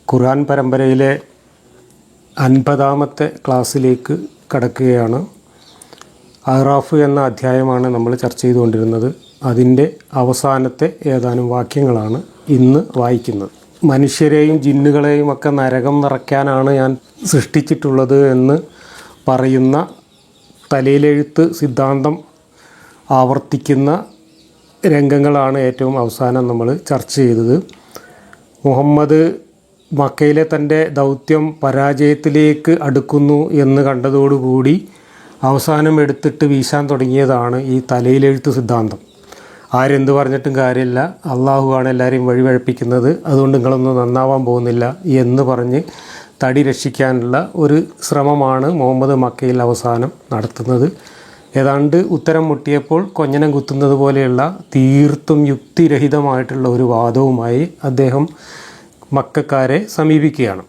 ഖുർആൻ പരമ്പരയിലെ 50-ാമത്തെ ക്ലാസ്സിലേക്ക് കടക്കുകയാണ്. അറാഫ് എന്ന അധ്യായമാണ് നമ്മൾ ചർച്ച ചെയ്തുകൊണ്ടിരുന്നത്. അതിൻ്റെ അവസാനത്തെ ഏതാനും വാക്യങ്ങളാണ് ഇന്ന് വായിക്കുന്നത്. മനുഷ്യരെയും ജിന്നുകളെയും ഒക്കെ നരകം നിറയ്ക്കാനാണ് ഞാൻ സൃഷ്ടിച്ചിട്ടുള്ളത് എന്ന് പറയുന്ന തലയിലെഴുത്ത് സിദ്ധാന്തം ആവർത്തിക്കുന്ന രംഗങ്ങളാണ് ഏറ്റവും അവസാനം നമ്മൾ ചർച്ച ചെയ്തത്. മുഹമ്മദ് മക്കയിലെ തൻ്റെ ദൗത്യം പരാജയത്തിലേക്ക് അടുക്കുന്നു എന്ന് കണ്ടതോടുകൂടി അവസാനം എടുത്തിട്ട് വീശാൻ തുടങ്ങിയതാണ് ഈ തലയിലെഴുത്ത് സിദ്ധാന്തം. ആരെന്ത് പറഞ്ഞിട്ടും കാര്യമില്ല, അള്ളാഹുവാണ് എല്ലാവരെയും വഴിവഴപ്പിക്കുന്നത്, അതുകൊണ്ട് നിങ്ങളൊന്നും നന്നാവാൻ പോകുന്നില്ല എന്ന് പറഞ്ഞ് തടി രക്ഷിക്കാനുള്ള ഒരു ശ്രമമാണ് മുഹമ്മദ് മക്കയിൽ അവസാനം നടത്തുന്നത്. ഏതാണ്ട് ഉത്തരം മുട്ടിയപ്പോൾ കൊഞ്ഞനം കുത്തുന്നത് പോലെയുള്ള തീർത്തും യുക്തിരഹിതമായിട്ടുള്ള ഒരു വാദവുമായി അദ്ദേഹം മക്കക്കാരെ സമീപിക്കുകയാണ്.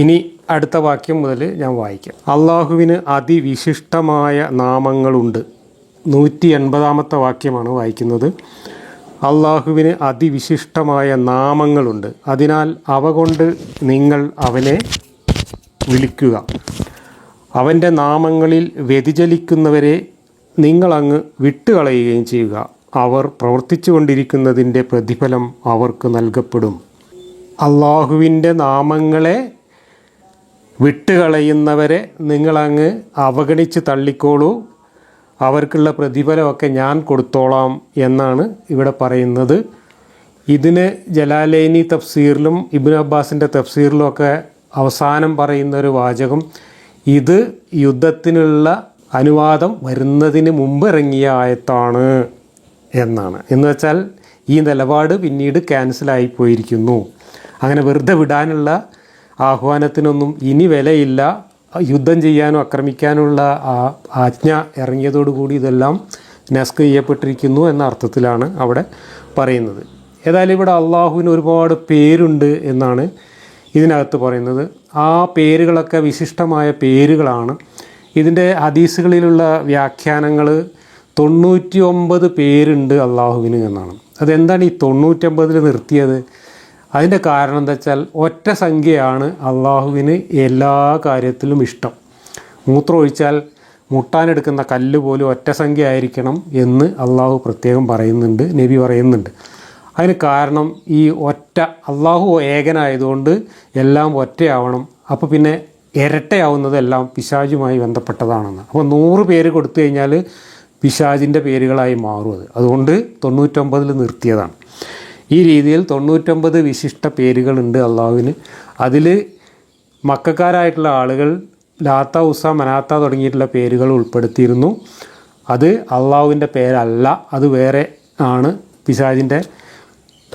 ഇനി അടുത്ത വാക്യം മുതൽ ഞാൻ വായിക്കാം. അള്ളാഹുവിന് അതിവിശിഷ്ടമായ നാമങ്ങളുണ്ട്. 180-ാമത്തെ വാക്യമാണ് വായിക്കുന്നത്. അള്ളാഹുവിന് അതിവിശിഷ്ടമായ നാമങ്ങളുണ്ട്, അതിനാൽ അവ കൊണ്ട് നിങ്ങൾ അവനെ വിളിക്കുക. അവൻ്റെ നാമങ്ങളിൽ വ്യതിചലിക്കുന്നവരെ നിങ്ങളങ്ങ് വിട്ടുകളയുകയും ചെയ്യുക. അവർ പ്രവർത്തിച്ചു കൊണ്ടിരിക്കുന്നതിൻ്റെ പ്രതിഫലം അവർക്ക് നൽകപ്പെടും. അള്ളാഹുവിൻ്റെ നാമങ്ങളെ വിട്ടുകളയുന്നവരെ നിങ്ങളങ്ങ് അവഗണിച്ച് തള്ളിക്കോളൂ, അവർക്കുള്ള പ്രതിഫലമൊക്കെ ഞാൻ കൊടുത്തോളാം എന്നാണ് ഇവിടെ പറയുന്നത്. ഇതിന് ജലാലൈനി തഫ്സീറിലും ഇബ്നു അബ്ബാസിൻ്റെ തഫ്സീറിലും ഒക്കെ അവസാനം പറയുന്ന ഒരു വാചകം, ഇത് യുദ്ധത്തിനുള്ള അനുവാദം വരുന്നതിന് മുമ്പ് ഇറങ്ങിയ ആയത്താണ് എന്നാണ്. എന്ന് വെച്ചാൽ ഈ നിലപാട് പിന്നീട് ക്യാൻസലായി പോയിരിക്കുന്നു. അങ്ങനെ വെറുതെ വിടാനുള്ള ആഹ്വാനത്തിനൊന്നും ഇനി വിലയില്ല. യുദ്ധം ചെയ്യാനും ആക്രമിക്കാനുള്ള ആജ്ഞ ഇറങ്ങിയതോടുകൂടി ഇതെല്ലാം നസ്ക് ചെയ്യപ്പെട്ടിരിക്കുന്നു എന്ന അർത്ഥത്തിലാണ് അവിടെ പറയുന്നത്. ഏതായാലും ഇവിടെ അള്ളാഹുവിന് ഒരുപാട് പേരുണ്ട് എന്നാണ് ഇതിനകത്ത് പറയുന്നത്. ആ പേരുകളൊക്കെ വിശിഷ്ടമായ പേരുകളാണ്. ഇതിൻ്റെ ഹദീസുകളിലുള്ള വ്യാഖ്യാനങ്ങൾ 99 പേരുണ്ട് അള്ളാഹുവിന് എന്നാണ്. അതെന്താണ് ഈ 99 നിർത്തിയത്? അതിൻ്റെ കാരണം എന്താ വെച്ചാൽ ഒറ്റ സംഖ്യയാണ് അള്ളാഹുവിന് എല്ലാ കാര്യത്തിലും ഇഷ്ടം. മൂത്രം ഒഴിച്ചാൽ മുട്ടാനെടുക്കുന്ന കല്ല് പോലും ഒറ്റ സംഖ്യ ആയിരിക്കണം എന്ന് അള്ളാഹു പ്രത്യേകം പറയുന്നുണ്ട്, നബി പറയുന്നുണ്ട്. അതിന് കാരണം ഈ ഒറ്റ അള്ളാഹു ഏകനായതുകൊണ്ട് എല്ലാം ഒറ്റയാവണം. അപ്പോൾ പിന്നെ ഇരട്ടയാവുന്നതെല്ലാം പിശാചുമായി ബന്ധപ്പെട്ടതാണെന്ന്. അപ്പോൾ 100 പേര് കൊടുത്തു കഴിഞ്ഞാൽ പിശാചിൻ്റെ പേരുകളായി മാറും. അതുകൊണ്ട് 99 നിർത്തിയതാണ്. ഈ രീതിയിൽ 99 വിശിഷ്ട പേരുകളുണ്ട് അള്ളാഹുവിന്. അതിൽ മക്കക്കാരായിട്ടുള്ള ആളുകൾ ലാത്ത, ഉസ, മനാത്ത തുടങ്ങിയിട്ടുള്ള പേരുകൾ ഉൾപ്പെടുത്തിയിരുന്നു. അത് അള്ളാഹുവിൻ്റെ പേരല്ല, അത് വേറെ ആണ്, പിശാചിൻ്റെ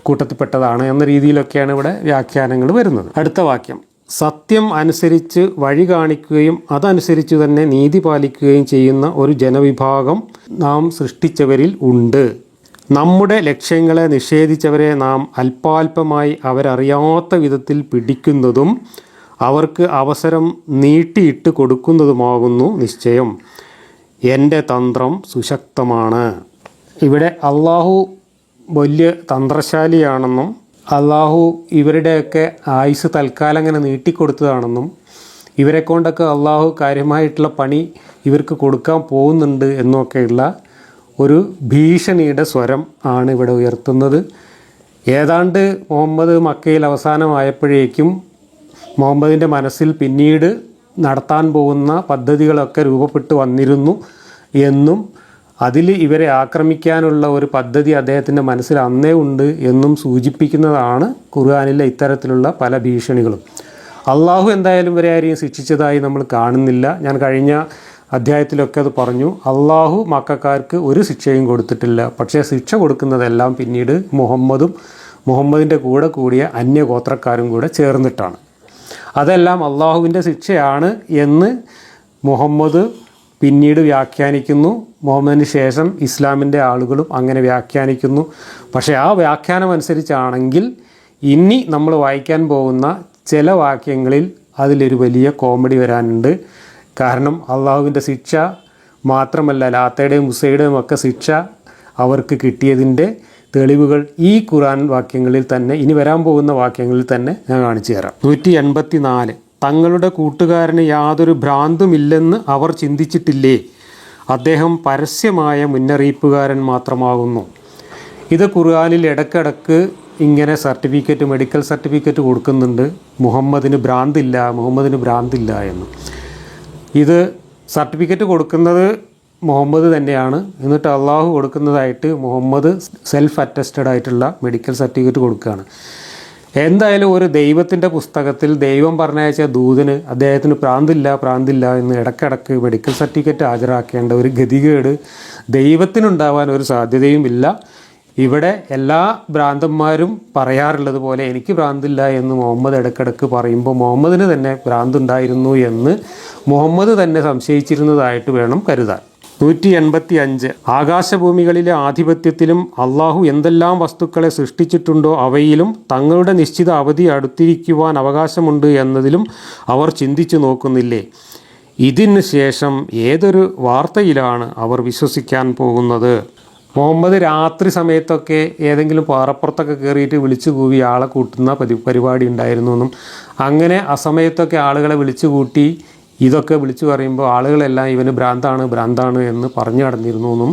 കൂട്ടത്തിൽപ്പെട്ടതാണ് എന്ന രീതിയിലൊക്കെയാണ് ഇവിടെ വ്യാഖ്യാനങ്ങൾ വരുന്നത്. അടുത്ത വാക്യം, സത്യം അനുസരിച്ച് വഴി കാണിക്കുകയും അതനുസരിച്ച് തന്നെ നീതി പാലിക്കുകയും ചെയ്യുന്ന ഒരു ജനവിഭാഗം നാം സൃഷ്ടിച്ചവരിൽ ഉണ്ട്. നമ്മുടെ ലക്ഷ്യങ്ങളെ നിഷേധിച്ചവരെ നാം അല്പാൽപമായി അവരറിയാത്ത വിധത്തിൽ പിടിക്കുന്നതും അവർക്ക് അവസരം നീട്ടിയിട്ട് കൊടുക്കുന്നതുമാകുന്നു നിശ്ചയം. എൻ്റെ തന്ത്രം സുശക്തമാണ്. ഇവിടെ അള്ളാഹു വലിയ തന്ത്രശാലിയാണെന്നും അള്ളാഹു ഇവരുടെയൊക്കെ ആയുസ് തൽക്കാലം അങ്ങനെ നീട്ടിക്കൊടുത്തതാണെന്നും ഇവരെ കൊണ്ടൊക്കെ അള്ളാഹു കാര്യമായിട്ടുള്ള പണി ഇവർക്ക് കൊടുക്കാൻ പോകുന്നുണ്ട് എന്നൊക്കെയുള്ള ഒരു ഭീഷണിയുടെ സ്വരം ആണ് ഇവിടെ ഉയർത്തുന്നത്. ഏതാണ്ട് മുഹമ്മദ് മക്കയിൽ അവസാനമായപ്പോഴേക്കും മുഹമ്മദിൻ്റെ മനസ്സിൽ പിന്നീട് നടത്താൻ പോകുന്ന പദ്ധതികളൊക്കെ രൂപപ്പെട്ടു വന്നിരുന്നു എന്നും അതിൽ ഇവരെ ആക്രമിക്കാനുള്ള ഒരു പദ്ധതി അദ്ദേഹത്തിൻ്റെ മനസ്സിൽ അന്നേ ഉണ്ട് എന്നും സൂചിപ്പിക്കുന്നതാണ് ഖുർആനിലെ ഇത്തരത്തിലുള്ള പല ഭീഷണികളും. അള്ളാഹു എന്തായാലും ഇവരെ ആരെയും ശിക്ഷിച്ചതായി നമ്മൾ കാണുന്നില്ല. ഞാൻ കഴിഞ്ഞ അധ്യായത്തിലൊക്കെ അത് പറഞ്ഞു. അള്ളാഹു മക്കക്കാർക്ക് ഒരു ശിക്ഷയും കൊടുത്തിട്ടില്ല. പക്ഷേ ശിക്ഷ കൊടുക്കുന്നതെല്ലാം പിന്നീട് മുഹമ്മദിൻ്റെ കൂടെ കൂടിയ അന്യഗോത്രക്കാരും കൂടെ ചേർന്നിട്ടാണ്. അതെല്ലാം അള്ളാഹുവിൻ്റെ ശിക്ഷയാണ് എന്ന് മുഹമ്മദ് പിന്നീട് വ്യാഖ്യാനിക്കുന്നു. മുഹമ്മദിന് ശേഷം ഇസ്ലാമിൻ്റെ ആളുകളും അങ്ങനെ വ്യാഖ്യാനിക്കുന്നു. പക്ഷേ ആ വ്യാഖ്യാനം അനുസരിച്ചാണെങ്കിൽ ഇനി നമ്മൾ വായിക്കാൻ പോകുന്ന ചില വാക്യങ്ങളിൽ അതിലൊരു വലിയ കോമഡി വരാനുണ്ട്. കാരണം അള്ളാഹുവിൻ്റെ ശിക്ഷ മാത്രമല്ല, ലാത്തയുടെയും മുസയുടെയും ഒക്കെ ശിക്ഷ അവർക്ക് കിട്ടിയതിൻ്റെ തെളിവുകൾ ഈ ഖുർആൻ വാക്യങ്ങളിൽ തന്നെ, ഇനി വരാൻ പോകുന്ന വാക്യങ്ങളിൽ തന്നെ ഞാൻ കാണിച്ചു തരാം. 184. തങ്ങളുടെ കൂട്ടുകാരന് യാതൊരു ഭ്രാന്തുമില്ലെന്ന് അവർ ചിന്തിച്ചിട്ടില്ലേ? അദ്ദേഹം പരസ്യമായ മുന്നറിയിപ്പുകാരൻ മാത്രമാകുന്നു. ഇത് ഖുർആനിൽ ഇടയ്ക്കിടക്ക് ഇങ്ങനെ സർട്ടിഫിക്കറ്റ്, മെഡിക്കൽ സർട്ടിഫിക്കറ്റ് കൊടുക്കുന്നുണ്ട്, മുഹമ്മദിന് ഭ്രാന്തില്ല എന്ന്. ഇത് സർട്ടിഫിക്കറ്റ് കൊടുക്കുന്നത് മുഹമ്മദ് തന്നെയാണ്. എന്നിട്ട് അള്ളാഹു കൊടുക്കുന്നതായിട്ട് മുഹമ്മദ് സെൽഫ് അറ്റസ്റ്റഡ് ആയിട്ടുള്ള മെഡിക്കൽ സർട്ടിഫിക്കറ്റ് കൊടുക്കുകയാണ്. എന്തായാലും ഒരു ദൈവത്തിൻ്റെ പുസ്തകത്തിൽ ദൈവം പറഞ്ഞയച്ച ദൂതന് അദ്ദേഹത്തിന് ഭ്രാന്തില്ല എന്ന് ഇടയ്ക്കിടയ്ക്ക് മെഡിക്കൽ സർട്ടിഫിക്കറ്റ് ഹാജരാക്കേണ്ട ഒരു ഗതികേട് ദൈവത്തിനുണ്ടാവാൻ ഒരു സാധ്യതയുമില്ല. ഇവിടെ എല്ലാ ഭ്രാന്തന്മാരും പറയാറുള്ളത് പോലെ എനിക്ക് ഭ്രാന്തില്ല എന്ന് മുഹമ്മദ് ഇടയ്ക്കിടയ്ക്ക് പറയുമ്പോൾ മുഹമ്മദിന് തന്നെ ഭ്രാന്തുണ്ടായിരുന്നു എന്ന് മുഹമ്മദ് തന്നെ സംശയിച്ചിരുന്നതായിട്ട് വേണം കരുതാൻ. 185. ആകാശഭൂമികളിലെ ആധിപത്യത്തിലും അള്ളാഹു എന്തെല്ലാം വസ്തുക്കളെ സൃഷ്ടിച്ചിട്ടുണ്ടോ അവയിലും തങ്ങളുടെ നിശ്ചിത അവധി അടുത്തിരിക്കുവാൻ അവകാശമുണ്ട് എന്നതിലും അവർ ചിന്തിച്ചു നോക്കുന്നില്ലേ? ഇതിന് ശേഷം ഏതൊരു വാർത്തയിലാണ് അവർ വിശ്വസിക്കാൻ പോകുന്നത്? മുഹമ്മദ് രാത്രി സമയത്തൊക്കെ ഏതെങ്കിലും പാറപ്പുറത്തൊക്കെ കയറിയിട്ട് വിളിച്ചു കൂവി ആളെ കൂട്ടുന്ന പരിപാടി ഉണ്ടായിരുന്നു എന്നും, അങ്ങനെ ആ സമയത്തൊക്കെ ആളുകളെ വിളിച്ചു കൂട്ടി ഇതൊക്കെ വിളിച്ചു പറയുമ്പോൾ ആളുകളെല്ലാം ഇവന് ഭ്രാന്താണ് എന്ന് പറഞ്ഞു നടന്നിരുന്നു എന്നും,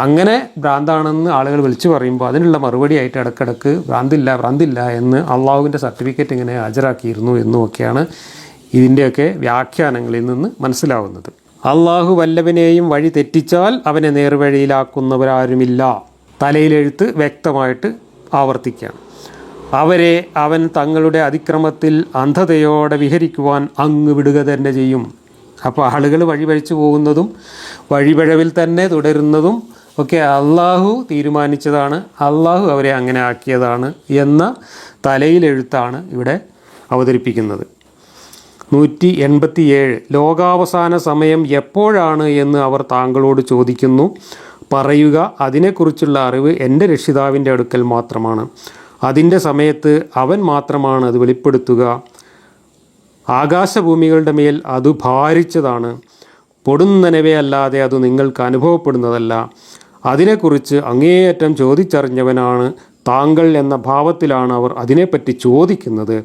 അങ്ങനെ ഭ്രാന്താണെന്ന് ആളുകൾ വിളിച്ചു പറയുമ്പോൾ അതിനുള്ള മറുപടിയായിട്ട് ഇടയ്ക്കിടയ്ക്ക് ഭ്രാന്തില്ല എന്ന് അള്ളാഹുവിൻ്റെ സർട്ടിഫിക്കറ്റ് ഇങ്ങനെ ഹാജരാക്കിയിരുന്നു എന്നുമൊക്കെയാണ് ഇതിൻ്റെയൊക്കെ വ്യാഖ്യാനങ്ങളിൽ നിന്ന് മനസ്സിലാവുന്നത്. അള്ളാഹു വല്ലവനെയും വഴി തെറ്റിച്ചാൽ അവനെ നേർവഴിയിലാക്കുന്നവരാരുമില്ല. തലയിലെഴുത്ത് വ്യക്തമായിട്ട് ആവർത്തിക്കുകയാണ്. അവരെ അവൻ തങ്ങളുടെ അതിക്രമത്തിൽ അന്ധതയോടെ വിഹരിക്കുവാൻ അങ്ങ് വിടുക തന്നെ ചെയ്യും. അപ്പോൾ ആളുകൾ വഴിപഴിച്ചു പോകുന്നതും വഴിപിഴവിൽ തന്നെ തുടരുന്നതും ഒക്കെ അള്ളാഹു തീരുമാനിച്ചതാണ്, അള്ളാഹു അവരെ അങ്ങനെ ആക്കിയതാണ് എന്ന തലയിലെഴുത്താണ് ഇവിടെ അവതരിപ്പിക്കുന്നത്. 187. ലോകാവസാന സമയം എപ്പോഴാണ് എന്ന് അവർ താങ്കളോട് ചോദിക്കുന്നു. പറയുക, അതിനെക്കുറിച്ചുള്ള അറിവ് എൻ്റെ രക്ഷിതാവിൻ്റെ അടുക്കൽ മാത്രമാണ്. അതിൻ്റെ സമയത്ത് അവൻ മാത്രമാണ് അത് വെളിപ്പെടുത്തുക. ആകാശഭൂമികളുടെ മേൽ അത് ഭാരിച്ചതാണ്. പൊടുന്നനവയല്ലാതെ അത് നിങ്ങൾക്ക് അനുഭവപ്പെടുന്നതല്ല. അതിനെക്കുറിച്ച് അങ്ങേയറ്റം ചോദിച്ചറിഞ്ഞവനാണ് താങ്കൾ എന്ന ഭാവത്തിലാണ് അവർ അതിനെപ്പറ്റി ചോദിക്കുന്നത്.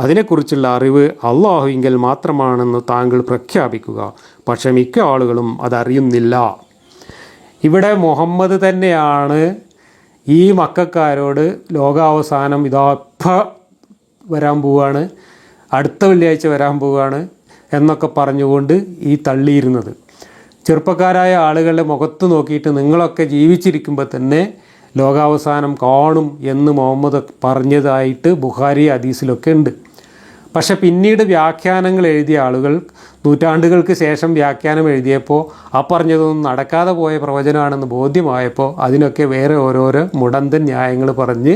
അതിനെക്കുറിച്ചുള്ള അറിവ് അള്ളാഹുവിങ്കൽ മാത്രമാണെന്ന് താങ്കൾ പ്രഖ്യാപിക്കുക. പക്ഷേ മിക്ക ആളുകളും അതറിയുന്നില്ല. ഇവിടെ മുഹമ്മദ് തന്നെയാണ് ഈ മക്കക്കാരോട് ലോകാവസാനം വരാൻ പോവുകയാണ്, അടുത്ത വെള്ളിയാഴ്ച വരാൻ പോവുകയാണ് എന്നൊക്കെ പറഞ്ഞുകൊണ്ട് ഈ തള്ളിയിരുന്നത്. ചെറുപ്പക്കാരായ ആളുകളുടെ മുഖത്ത് നോക്കിയിട്ട് നിങ്ങളൊക്കെ ജീവിച്ചിരിക്കുമ്പോൾ തന്നെ ലോകാവസാനം കാണും എന്ന് മുഹമ്മദ് പറഞ്ഞതായിട്ട് ബുഖാരി ഹദീസിലൊക്കെ ഉണ്ട്. പക്ഷെ പിന്നീട് വ്യാഖ്യാനങ്ങൾ എഴുതിയ ആളുകൾ നൂറ്റാണ്ടുകൾക്ക് ശേഷം വ്യാഖ്യാനം എഴുതിയപ്പോൾ ആ പറഞ്ഞതൊന്നും നടക്കാതെ പോയ പ്രവചനമാണെന്ന് ബോധ്യമായപ്പോൾ അതിനൊക്കെ വേറെ ഓരോരോ മുടന്തൻ ന്യായങ്ങൾ പറഞ്ഞ്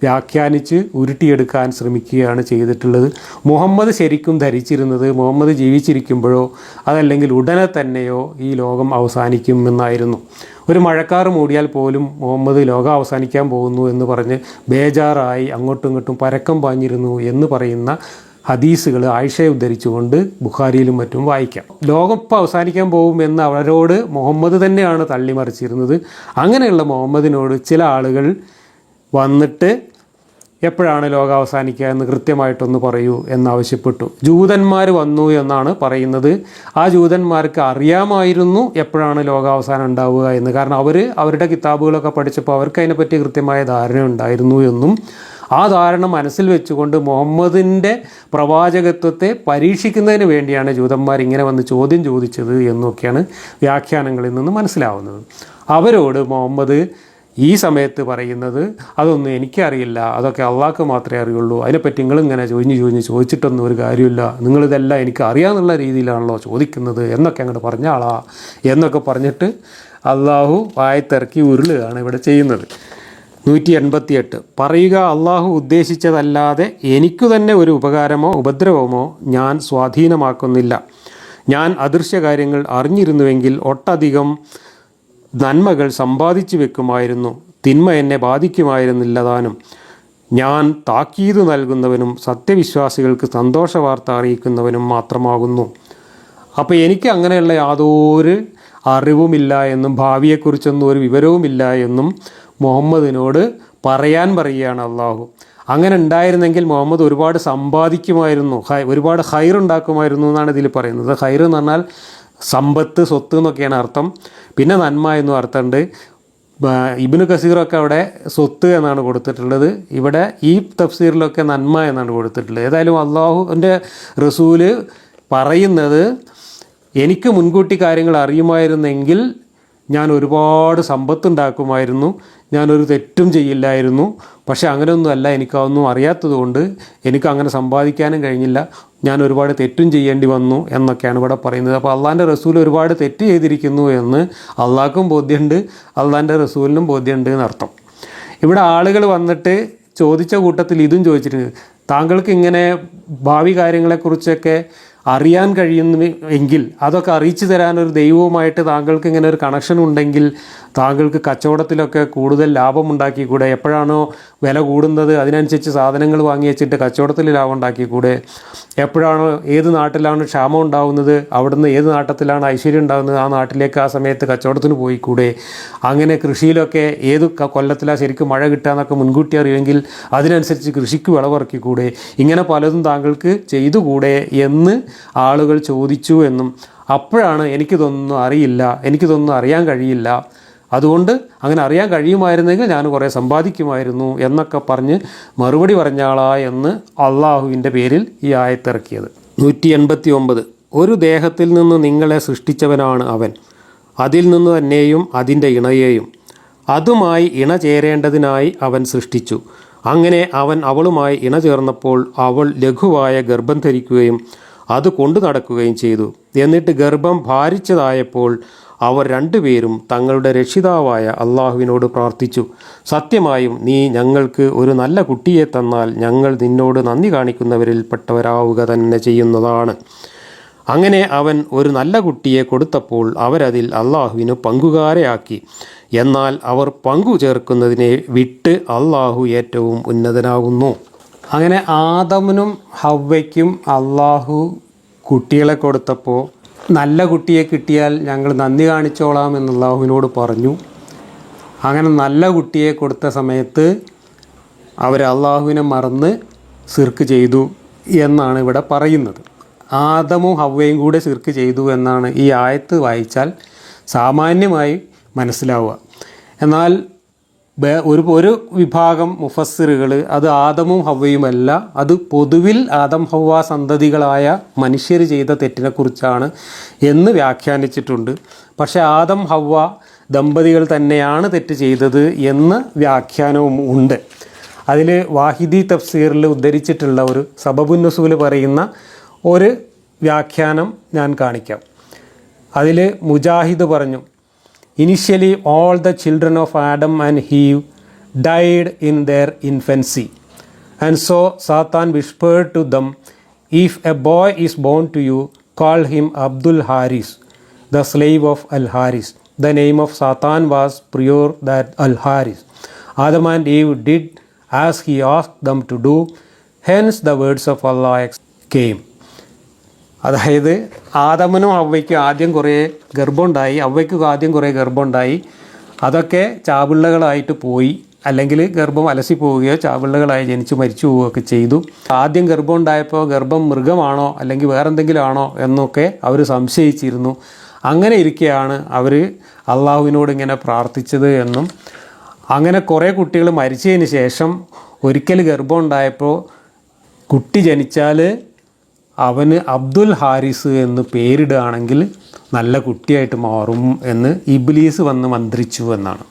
വ്യാഖ്യാനിച്ച് ഉരുട്ടിയെടുക്കാൻ ശ്രമിക്കുകയാണ് ചെയ്തിട്ടുള്ളത്. മുഹമ്മദ് ശരിക്കും ധരിച്ചിരുന്നത് മുഹമ്മദ് ജീവിച്ചിരിക്കുമ്പോഴോ അതല്ലെങ്കിൽ ഉടനെ തന്നെയോ ഈ ലോകം അവസാനിക്കുമെന്നായിരുന്നു. ഒരു മഴക്കാറ് മൂടിയാൽ പോലും മുഹമ്മദ് ലോകം അവസാനിക്കാൻ പോകുന്നു എന്ന് പറഞ്ഞ് ബേജാറായി അങ്ങോട്ടും ഇങ്ങോട്ടും പരക്കം പാഞ്ഞിരുന്നു എന്ന് പറയുന്ന ഹദീസുകൾ ആയിഷയെ ഉദ്ധരിച്ചുകൊണ്ട് ബുഖാരിയിലും മറ്റും വായിക്കാം. ലോകം ഇപ്പോൾ അവസാനിക്കാൻ പോകുമെന്ന് അവരോട് മുഹമ്മദ് തന്നെയാണ് തള്ളിമറിച്ചിരുന്നത്. അങ്ങനെയുള്ള മുഹമ്മദിനോട് ചില ആളുകൾ വന്നിട്ട് എപ്പോഴാണ് ലോകം അവസാനിക്കുക എന്ന് കൃത്യമായിട്ടൊന്ന് പറയൂ എന്നാവശ്യപ്പെട്ടു. ജൂതന്മാർ വന്നു എന്നാണ് പറയുന്നത്. ആ ജൂതന്മാർക്ക് അറിയാമായിരുന്നു എപ്പോഴാണ് ലോകാവസാനം ഉണ്ടാവുക എന്ന്. കാരണം അവരുടെ കിതാബുകളൊക്കെ പഠിച്ചപ്പോൾ അവർക്ക് അതിനെപ്പറ്റി കൃത്യമായ ധാരണ ഉണ്ടായിരുന്നു എന്നും, ആ ധാരണ മനസ്സിൽ വെച്ചുകൊണ്ട് മുഹമ്മദിൻ്റെ പ്രവാചകത്വത്തെ പരീക്ഷിക്കുന്നതിന് വേണ്ടിയാണ് ജൂതന്മാർ ഇങ്ങനെ വന്ന് ചോദ്യം ചോദിച്ചത് എന്നൊക്കെയാണ് വ്യാഖ്യാനങ്ങളിൽ നിന്ന് മനസ്സിലാവുന്നത്. അവരോട് മുഹമ്മദ് ഈ സമയത്ത് പറയുന്നത് അതൊന്നും എനിക്കറിയില്ല, അതൊക്കെ അള്ളാഹ്ക്ക് മാത്രമേ അറിയുള്ളൂ, അതിനെപ്പറ്റി നിങ്ങളിങ്ങനെ ചോദിച്ചിട്ടൊന്നും ഒരു കാര്യമില്ല, നിങ്ങളിതെല്ലാം എനിക്ക് അറിയാമെന്നുള്ള രീതിയിലാണല്ലോ ചോദിക്കുന്നത് എന്നൊക്കെ അങ്ങോട്ട് പറഞ്ഞ ആളാ എന്നൊക്കെ പറഞ്ഞിട്ട് അള്ളാഹു വായത്തിറക്കി ഉരുളുകയാണ് ഇവിടെ ചെയ്യുന്നത്. 188. പറയുക, അള്ളാഹു ഉദ്ദേശിച്ചതല്ലാതെ എനിക്കു തന്നെ ഒരു ഉപകാരമോ ഉപദ്രവമോ ഞാൻ സ്വാധീനമാക്കുന്നില്ല. ഞാൻ അദൃശ്യ കാര്യങ്ങൾ അറിഞ്ഞിരുന്നുവെങ്കിൽ ഒട്ടധികം നന്മകൾ സമ്പാദിച്ചു വെക്കുമായിരുന്നു, തിന്മ എന്നെ ബാധിക്കുമായിരുന്നില്ല താനും. ഞാൻ താക്കീത് നൽകുന്നവനും സത്യവിശ്വാസികൾക്ക് സന്തോഷവാർത്ത അറിയിക്കുന്നവനും മാത്രമാകുന്നു. അപ്പോൾ എനിക്ക് അങ്ങനെയുള്ള യാതൊരു അറിവുമില്ല എന്നും ഭാവിയെക്കുറിച്ചൊന്നും ഒരു വിവരവുമില്ല എന്നും മുഹമ്മദിനോട് പറയുകയാണ് അള്ളാഹു. അങ്ങനെ ഉണ്ടായിരുന്നെങ്കിൽ മുഹമ്മദ് ഒരുപാട് സമ്പാദിക്കുമായിരുന്നു, ഒരുപാട് ഹൈർ ഉണ്ടാക്കുമായിരുന്നു എന്നാണ് ഇതിൽ പറയുന്നത്. ഹൈർ എന്ന് പറഞ്ഞാൽ സമ്പത്ത്, സ്വത്ത് എന്നൊക്കെയാണ് അർത്ഥം. പിന്നെ നന്മ എന്നും അർത്ഥമുണ്ട്. ഇബ്നു കസീറൊക്കെ അവിടെ സ്വത്ത് എന്നാണ് കൊടുത്തിട്ടുള്ളത്. ഇവിടെ ഈ തഫ്സീറിലൊക്കെ നന്മ എന്നാണ് കൊടുത്തിട്ടുള്ളത്. ഏതായാലും അള്ളാഹുവിൻ്റെ റസൂല് പറയുന്നത്, എനിക്ക് മുൻകൂട്ടി കാര്യങ്ങൾ അറിയുമായിരുന്നെങ്കിൽ ഞാൻ ഒരുപാട് സമ്പത്തുണ്ടാക്കുമായിരുന്നു, ഞാനൊരു തെറ്റും ചെയ്യില്ലായിരുന്നു. പക്ഷേ അങ്ങനെയൊന്നുമല്ല, എനിക്കതൊന്നും അറിയാത്തതുകൊണ്ട് എനിക്ക് അങ്ങനെ സമ്പാദിക്കാനും കഴിഞ്ഞില്ല, ഞാൻ ഒരുപാട് തെറ്റും ചെയ്യേണ്ടി വന്നു എന്നൊക്കെയാണ് ഇവിടെ പറയുന്നത്. അപ്പോൾ അള്ളാൻ്റെ റസൂൽ ഒരുപാട് തെറ്റ് ചെയ്തിരിക്കുന്നു എന്ന് അള്ളാഹ്ക്കും ബോധ്യമുണ്ട്, അള്ളാൻ്റെ റസൂലിനും ബോധ്യമുണ്ട് എന്നർത്ഥം. ഇവിടെ ആളുകൾ വന്നിട്ട് ചോദിച്ച കൂട്ടത്തിൽ ഇതും ചോദിച്ചിട്ടുണ്ട്, താങ്കൾക്ക് ഇങ്ങനെ ഭാവി കാര്യങ്ങളെക്കുറിച്ചൊക്കെ അറിയാൻ കഴിയുന്നു എങ്കിൽ അതൊക്കെ അറിയിച്ചു തരാനൊരു ദൈവവുമായിട്ട് താങ്കൾക്ക് ഇങ്ങനെ ഒരു കണക്ഷൻ ഉണ്ടെങ്കിൽ താങ്കൾക്ക് കച്ചവടത്തിലൊക്കെ കൂടുതൽ ലാഭമുണ്ടാക്കിക്കൂടെ? എപ്പോഴാണോ വില കൂടുന്നത് അതിനനുസരിച്ച് സാധനങ്ങൾ വാങ്ങി വെച്ചിട്ട് കച്ചവടത്തിൽ ലാഭം ഉണ്ടാക്കിക്കൂടെ? എപ്പോഴാണോ ഏത് നാട്ടിലാണ് ക്ഷാമം ഉണ്ടാകുന്നത് അവിടുന്ന് ഏത് നാട്ടത്തിലാണ് ഐശ്വര്യം ഉണ്ടാകുന്നത് ആ നാട്ടിലേക്ക് ആ സമയത്ത് കച്ചവടത്തിന് പോയിക്കൂടെ? അങ്ങനെ കൃഷിയിലൊക്കെ ഏത് കൊല്ലത്തിലാണ് ശരിക്കും മഴ കിട്ടുക എന്നൊക്കെ മുൻകൂട്ടി അറിയുമെങ്കിൽ അതിനനുസരിച്ച് കൃഷിക്ക് വിളവിറക്കിക്കൂടെ? ഇങ്ങനെ പലതും താങ്കൾക്ക് ചെയ്തുകൂടെ എന്ന് ആളുകൾ ചോദിച്ചു എന്നും, അപ്പോഴാണ് എനിക്കിതൊന്നും അറിയില്ല, എനിക്കിതൊന്നും അറിയാൻ കഴിയില്ല, അതുകൊണ്ട് അങ്ങനെ അറിയാൻ കഴിയുമായിരുന്നെങ്കിൽ ഞാൻ കുറേ സമ്പാദിക്കുമായിരുന്നു എന്നൊക്കെ പറഞ്ഞ് മറുപടി പറഞ്ഞാളാ എന്ന് അള്ളാഹുവിൻ്റെ പേരിൽ ഈ ആയത്തിറക്കിയത്. 189. ഒരു ദേഹത്തിൽ നിന്ന് നിങ്ങളെ സൃഷ്ടിച്ചവനാണ് അവൻ, അതിൽ നിന്ന് തന്നെയും അതിൻ്റെ ഇണയെയും അതുമായി ഇണ ചേരേണ്ടതിനായി അവൻ സൃഷ്ടിച്ചു. അങ്ങനെ അവൻ അവളുമായി ഇണ ചേർന്നപ്പോൾ അവൾ ലഘുവായ ഗർഭം ധരിക്കുകയും അത് കൊണ്ടു നടക്കുകയും ചെയ്തു. എന്നിട്ട് ഗർഭം ഭാരിച്ചതായപ്പോൾ അവർ രണ്ടുപേരും തങ്ങളുടെ രക്ഷിതാവായ അള്ളാഹുവിനോട് പ്രാർത്ഥിച്ചു, സത്യമായും നീ ഞങ്ങൾക്ക് ഒരു നല്ല കുട്ടിയെ തന്നാൽ ഞങ്ങൾ നിന്നോട് നന്ദി കാണിക്കുന്നവരിൽ പെട്ടവരാവുക തന്നെ ചെയ്യുന്നതാണ്. അങ്ങനെ അവൻ ഒരു നല്ല കുട്ടിയെ കൊടുത്തപ്പോൾ അവരതിൽ അള്ളാഹുവിന് പങ്കുകാരെയാക്കി. എന്നാൽ അവർ പങ്കു ചേർക്കുന്നതിനെ വിട്ട് അള്ളാഹു ഏറ്റവും ഉന്നതനാകുന്നു. അങ്ങനെ ആദമിനും ഹവ്വയ്ക്കും അള്ളാഹു കുട്ടികളെ കൊടുത്തപ്പോൾ നല്ല കുട്ടിയെ കിട്ടിയാൽ ഞങ്ങൾ നന്ദി കാണിച്ചോളാം എന്ന് അള്ളാഹുവിനോട് പറഞ്ഞു. അങ്ങനെ നല്ല കുട്ടിയെ കൊടുത്ത സമയത്ത് അവർ അള്ളാഹുവിനെ മറന്ന് സിർക്ക് ചെയ്തു എന്നാണ് ഇവിടെ പറയുന്നത്. ആദമും ഹവ്വയും കൂടെ സിർക്ക് ചെയ്തു എന്നാണ് ഈ ആയത്ത് വായിച്ചാൽ സാമാന്യമായി മനസ്സിലാവുക. എന്നാൽ ഒരു വിഭാഗം മുഫസ്സിറുകൾ അത് ആദമും ഹവ്വയുമല്ല, അത് പൊതുവിൽ ആദം ഹവ്വ സന്തതികളായ മനുഷ്യർ ചെയ്ത തെറ്റിനെക്കുറിച്ചാണ് എന്ന് വ്യാഖ്യാനിച്ചിട്ടുണ്ട്. പക്ഷേ ആദം ഹവ്വ ദമ്പതികൾ തന്നെയാണ് തെറ്റ് ചെയ്തത് എന്ന് വ്യാഖ്യാനവും ഉണ്ട്. അതിൽ വാഹിദി തഫ്സീറിൽ ഉദ്ധരിച്ചിട്ടുള്ള ഒരു സബബുൻ നുസൂൽ പറയുന്ന ഒരു വ്യാഖ്യാനം ഞാൻ കാണിക്കാം. അതിൽ മുജാഹിദ് പറഞ്ഞു, Initially, all the children of Adam and Eve died in their infancy. And so Satan whispered to them, if a boy is born to you, call him Abdul Haris, the slave of Al-Haris. The name of Satan was prior than Al-Haris. Adam and Eve did as he asked them to do. Hence the words of Allah came. അതായത് ആദമിനും ഹവ്വയ്ക്കും ആദ്യം കുറേ ഗർഭമുണ്ടായി, ഹവ്വയ്ക്കും ആദ്യം കുറേ ഗർഭമുണ്ടായി, അതൊക്കെ ചാപിള്ളകളായിട്ട് പോയി, അല്ലെങ്കിൽ ഗർഭം അലസി പോവുകയോ ചാപിള്ളകളായി ജനിച്ച് മരിച്ചു പോവുകയൊക്കെ ചെയ്തു. ആദ്യം ഗർഭം ഉണ്ടായപ്പോൾ ഗർഭം മൃഗമാണോ അല്ലെങ്കിൽ വേറെന്തെങ്കിലും ആണോ എന്നൊക്കെ അവർ സംശയിച്ചിരുന്നു. അങ്ങനെ ഇരിക്കെയാണ് അവർ അള്ളാഹുവിനോട് ഇങ്ങനെ പ്രാർത്ഥിച്ചത് എന്നും, അങ്ങനെ കുറേ കുട്ടികൾ മരിച്ചതിന് ശേഷം ഒരിക്കൽ ഗർഭം ഉണ്ടായപ്പോൾ കുട്ടി ജനിച്ചാൽ അവന് അബ്ദുൽ ഹാരിസ് എന്ന് പേരിടുകയാണെങ്കിൽ നല്ല കുട്ടിയായിട്ട് മാറും എന്ന് ഇബ്ലീസ് വന്ന് മന്ത്രിച്ചു എന്നാണ്.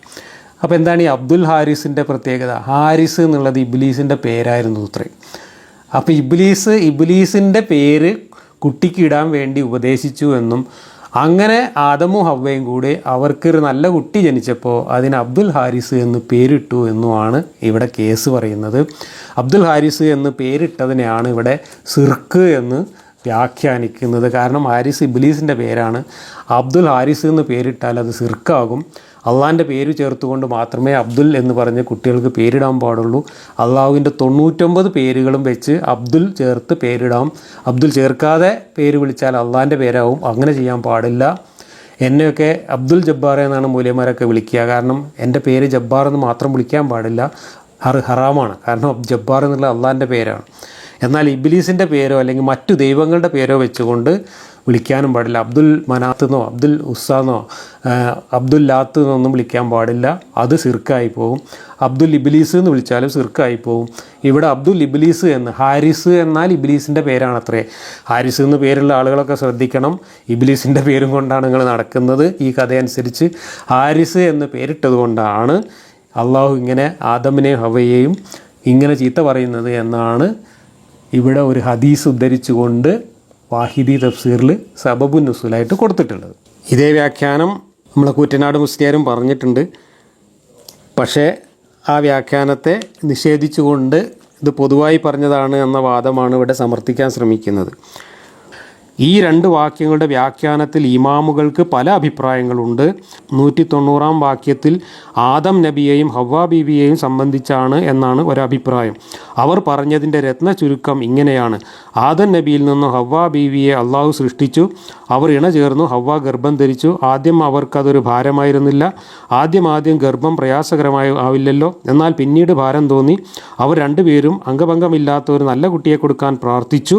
അപ്പോൾ എന്താണ് ഈ അബ്ദുൽ ഹാരിസിൻ്റെ പ്രത്യേകത? ഹാരിസ് എന്നുള്ളത് ഇബ്ലീസിൻ്റെ പേരായിരുന്നു അത്രേ. അപ്പോൾ ഇബ്ലീസിൻ്റെ പേര് കുട്ടിക്ക് ഇടാൻ വേണ്ടി ഉപദേശിച്ചു എന്നും, അങ്ങനെ ആദമും ഹവ്വയും കൂടെ അവർക്കൊരു നല്ല കുട്ടി ജനിച്ചപ്പോൾ അതിന് അബ്ദുൽ ഹാരിസ് എന്ന് പേരിട്ടു എന്നുമാണ് ഇവിടെ കേസ് പറയുന്നത്. അബ്ദുൽ ഹാരിസ് എന്ന് പേരിട്ടതിനെയാണ് ഇവിടെ സിർക്ക് എന്ന് വ്യാഖ്യാനിക്കുന്നത്. കാരണം ഹാരിസ് ഇബ്ലീസിൻ്റെ പേരാണ്. അബ്ദുൽ ഹാരിസ് എന്ന് പേരിട്ടാൽ അത് സിർക്കാകും. അള്ളാഹിൻ്റെ പേര് ചേർത്തുകൊണ്ട് മാത്രമേ അബ്ദുൽ എന്ന് പറഞ്ഞ് കുട്ടികൾക്ക് പേരിടാൻ പാടുള്ളൂ. അള്ളാഹുവിൻ്റെ 99 പേരുകളും വെച്ച് അബ്ദുൽ ചേർത്ത് പേരിടാം. അബ്ദുൽ ചേർക്കാതെ പേര് വിളിച്ചാൽ അള്ളാഹിൻ്റെ പേരാവും. അങ്ങനെ ചെയ്യാൻ പാടില്ല എന്നെയൊക്കെ അബ്ദുൽ ജബ്ബാർ എന്നാണ് മൂല്യന്മാരൊക്കെ വിളിക്കുക. കാരണം എൻ്റെ പേര് ജബ്ബാർ എന്ന് മാത്രം വിളിക്കാൻ പാടില്ല, ഹറാമാണ്. കാരണം ജബ്ബാർ എന്നുള്ള അള്ളാഹിൻ്റെ പേരാണ്. എന്നാൽ ഇബ്ലീസിൻ്റെ പേരോ അല്ലെങ്കിൽ മറ്റു ദൈവങ്ങളുടെ പേരോ വെച്ചുകൊണ്ട് വിളിക്കാനും പാടില്ല. അബ്ദുൽ മനാത്തെന്നോ അബ്ദുൽ ഉസ്സാന്നോ അബ്ദുൽ ലാത്ത് എന്നൊന്നും വിളിക്കാൻ പാടില്ല, അത് സിർക്കായി പോകും. അബ്ദുൽ ഇബ്ലീസ് എന്ന് വിളിച്ചാലും സിർക്കായി പോകും. ഇവിടെ അബ്ദുൽ ഇബ്ലീസ് എന്ന്, ഹാരിസ് എന്നാൽ ഇബ്ലീസിൻ്റെ പേരാണത്രേ. ഹാരിസ് എന്ന് പേരുള്ള ആളുകളൊക്കെ ശ്രദ്ധിക്കണം, ഇബ്ലീസിൻ്റെ പേരും കൊണ്ടാണ് നിങ്ങൾ നടക്കുന്നത്. ഈ കഥയനുസരിച്ച് ഹാരിസ് എന്ന് പേരിട്ടത് കൊണ്ടാണ് അള്ളാഹു ഇങ്ങനെ ആദമിനെയും ഹവയെയും ഇങ്ങനെ ചീത്ത പറയുന്നത് എന്നാണ് ഇവിടെ ഒരു ഹദീസ് ഉദ്ധരിച്ചുകൊണ്ട് വാഹിദി തഫ്സീറിൽ സബബുൻ നുസൂലായിട്ട് കൊടുത്തിട്ടുള്ളത്. ഇതേ വ്യാഖ്യാനം നമ്മളെ കൂറ്റനാട് മുസ്ലിയാരും പറഞ്ഞിട്ടുണ്ട്. പക്ഷേ ആ വ്യാഖ്യാനത്തെ നിഷേധിച്ചുകൊണ്ട് ഇത് പൊതുവായി പറഞ്ഞതാണ് എന്ന വാദമാണ് ഇവിടെ സമർത്ഥിക്കാൻ ശ്രമിക്കുന്നത്. ഈ രണ്ട് വാക്യങ്ങളുടെ വ്യാഖ്യാനത്തിൽ ഇമാമുകൾക്ക് പല അഭിപ്രായങ്ങളുണ്ട്. 190 വാക്യത്തിൽ ആദം നബിയെയും ഹവ്വാ ബീവിയെയും സംബന്ധിച്ചാണ് എന്നാണ് ഒരഭിപ്രായം. അവർ പറഞ്ഞതിൻ്റെ രത്ന ചുരുക്കം ഇങ്ങനെയാണ്: ആദം നബിയിൽ നിന്നും ഹവ്വാ ബീവിയെ അള്ളാഹു സൃഷ്ടിച്ചു, അവർ ഇണ ചേർന്നു, ഹവ്വ ഗർഭം ധരിച്ചു. ആദ്യം അവർക്കതൊരു ഭാരമായിരുന്നില്ല. ആദ്യം ഗർഭം പ്രയാസകരമായി ആവില്ലല്ലോ. എന്നാൽ പിന്നീട് ഭാരം തോന്നി. അവർ രണ്ടുപേരും അംഗഭംഗമില്ലാത്ത ഒരു നല്ല കുട്ടിയെ കൊടുക്കാൻ പ്രാർത്ഥിച്ചു.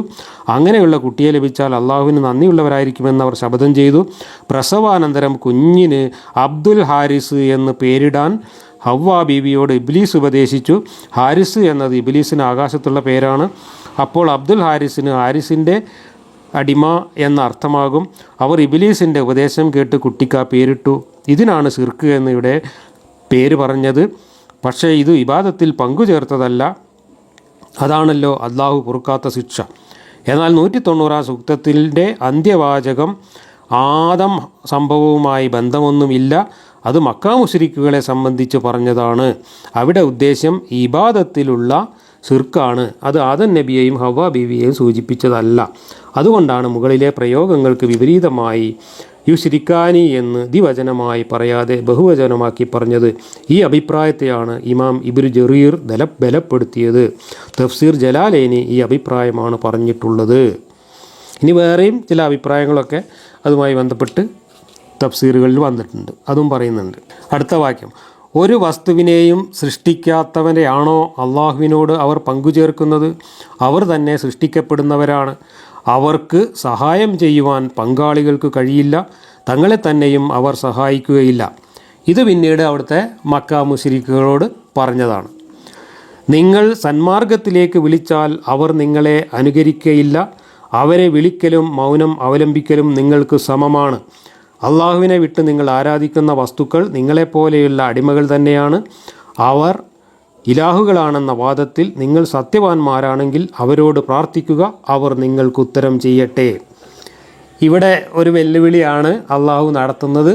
അങ്ങനെയുള്ള കുട്ടിയെ ലഭിച്ചാൽ അള്ളാഹുവിന് നന്ദിയുള്ളവരായിരിക്കുമെന്ന് അവർ ശപഥം ചെയ്തു. പ്രസവാനന്തരം കുഞ്ഞിന് അബ്ദുൽ ഹാരിസ് എന്ന് പേരിടാൻ ഹവ്വാ ബീവിയോട് ഇബ്ലീസ് ഉപദേശിച്ചു. ഹാരിസ് എന്നത് ഇബ്ലീസിന് ആകാശത്തുള്ള പേരാണ്. അപ്പോൾ അബ്ദുൽ ഹാരിസിൻ്റെ അടിമ എന്ന അർത്ഥമാകും. അവർ ഇബ്ലീസിൻ്റെ ഉപദേശം കേട്ട് കുട്ടിക്ക് ആ പേരിട്ടു. ഇതിനാണ് ശിർക്ക് എന്ന് ഇവിടെ പേര് പറഞ്ഞത്. പക്ഷേ ഇത് ഇബാദത്തിൽ പങ്കുചേർത്തതല്ല. അതാണല്ലോ അള്ളാഹു പൊറുക്കാത്ത ശിക്ഷ. എന്നാൽ 190 സൂക്തത്തിൻ്റെ അന്ത്യവാചകം ആദം സംഭവവുമായി ബന്ധമൊന്നുമില്ല. അത് മക്കാ മുശ്രിക്കുകളെ സംബന്ധിച്ച് പറഞ്ഞതാണ്. അവിടെ ഉദ്ദേശ്യം ഇബാദത്തിലുള്ള ശിർക്കാണ്. അത് ആദം നബിയെയും ഹവ്വാ ബീവിയെയും സൂചിപ്പിച്ചതല്ല. അതുകൊണ്ടാണ് മുകളിലെ പ്രയോഗങ്ങൾക്ക് വിപരീതമായി യുശ്രിക്കാനി എന്ന് ദ്വിവചനമായി പറയാതെ ബഹുവചനമാക്കി പറഞ്ഞത്. ഈ അഭിപ്രായത്തെയാണ് ഇമാം ഇബ്നു ജറീർ ബലപ്പെടുത്തിയത്. തഫ്സീർ ജലാലൈനി ഈ അഭിപ്രായമാണ് പറഞ്ഞിട്ടുള്ളത്. ഇനി വേറെയും ചില അഭിപ്രായങ്ങളൊക്കെ അതുമായി ബന്ധപ്പെട്ട് തഫ്സീറുകളിൽ വന്നിട്ടുണ്ട്, അതും പറയുന്നുണ്ട്. അടുത്ത വാക്യം: ഒരു വസ്തുവിനെയും സൃഷ്ടിക്കാത്തവരെയാണോ അള്ളാഹുവിനോട് അവർ പങ്കുചേർക്കുന്നത്? അവർ തന്നെ സൃഷ്ടിക്കപ്പെടുന്നവരാണ്. അവർക്ക് സഹായം ചെയ്യുവാൻ പങ്കാളികൾക്ക് കഴിയില്ല. തങ്ങളെ തന്നെയും അവർ സഹായിക്കുകയില്ല. ഇത് പിന്നീട് അവിടുത്തെ മക്ക മുശ്രിക്കുകളോട് പറഞ്ഞതാണ്. നിങ്ങൾ സന്മാർഗത്തിലേക്ക് വിളിച്ചാൽ അവർ നിങ്ങളെ അനുകരിക്കയില്ല. അവരെ വിളിക്കലും മൗനം അവലംബിക്കലും നിങ്ങൾക്ക് സമമാണ്. അള്ളാഹുവിനെ വിട്ട് നിങ്ങൾ ആരാധിക്കുന്ന വസ്തുക്കൾ നിങ്ങളെപ്പോലെയുള്ള അടിമകൾ തന്നെയാണ്. അവർ ഇലാഹുകളാണെന്ന വാദത്തിൽ നിങ്ങൾ സത്യവാന്മാരാണെങ്കിൽ അവരോട് പ്രാർത്ഥിക്കുക, അവർ നിങ്ങൾക്ക് ഉത്തരം ചെയ്യട്ടെ. ഇവിടെ ഒരു വെല്ലുവിളിയാണ് അള്ളാഹു നടത്തുന്നത്.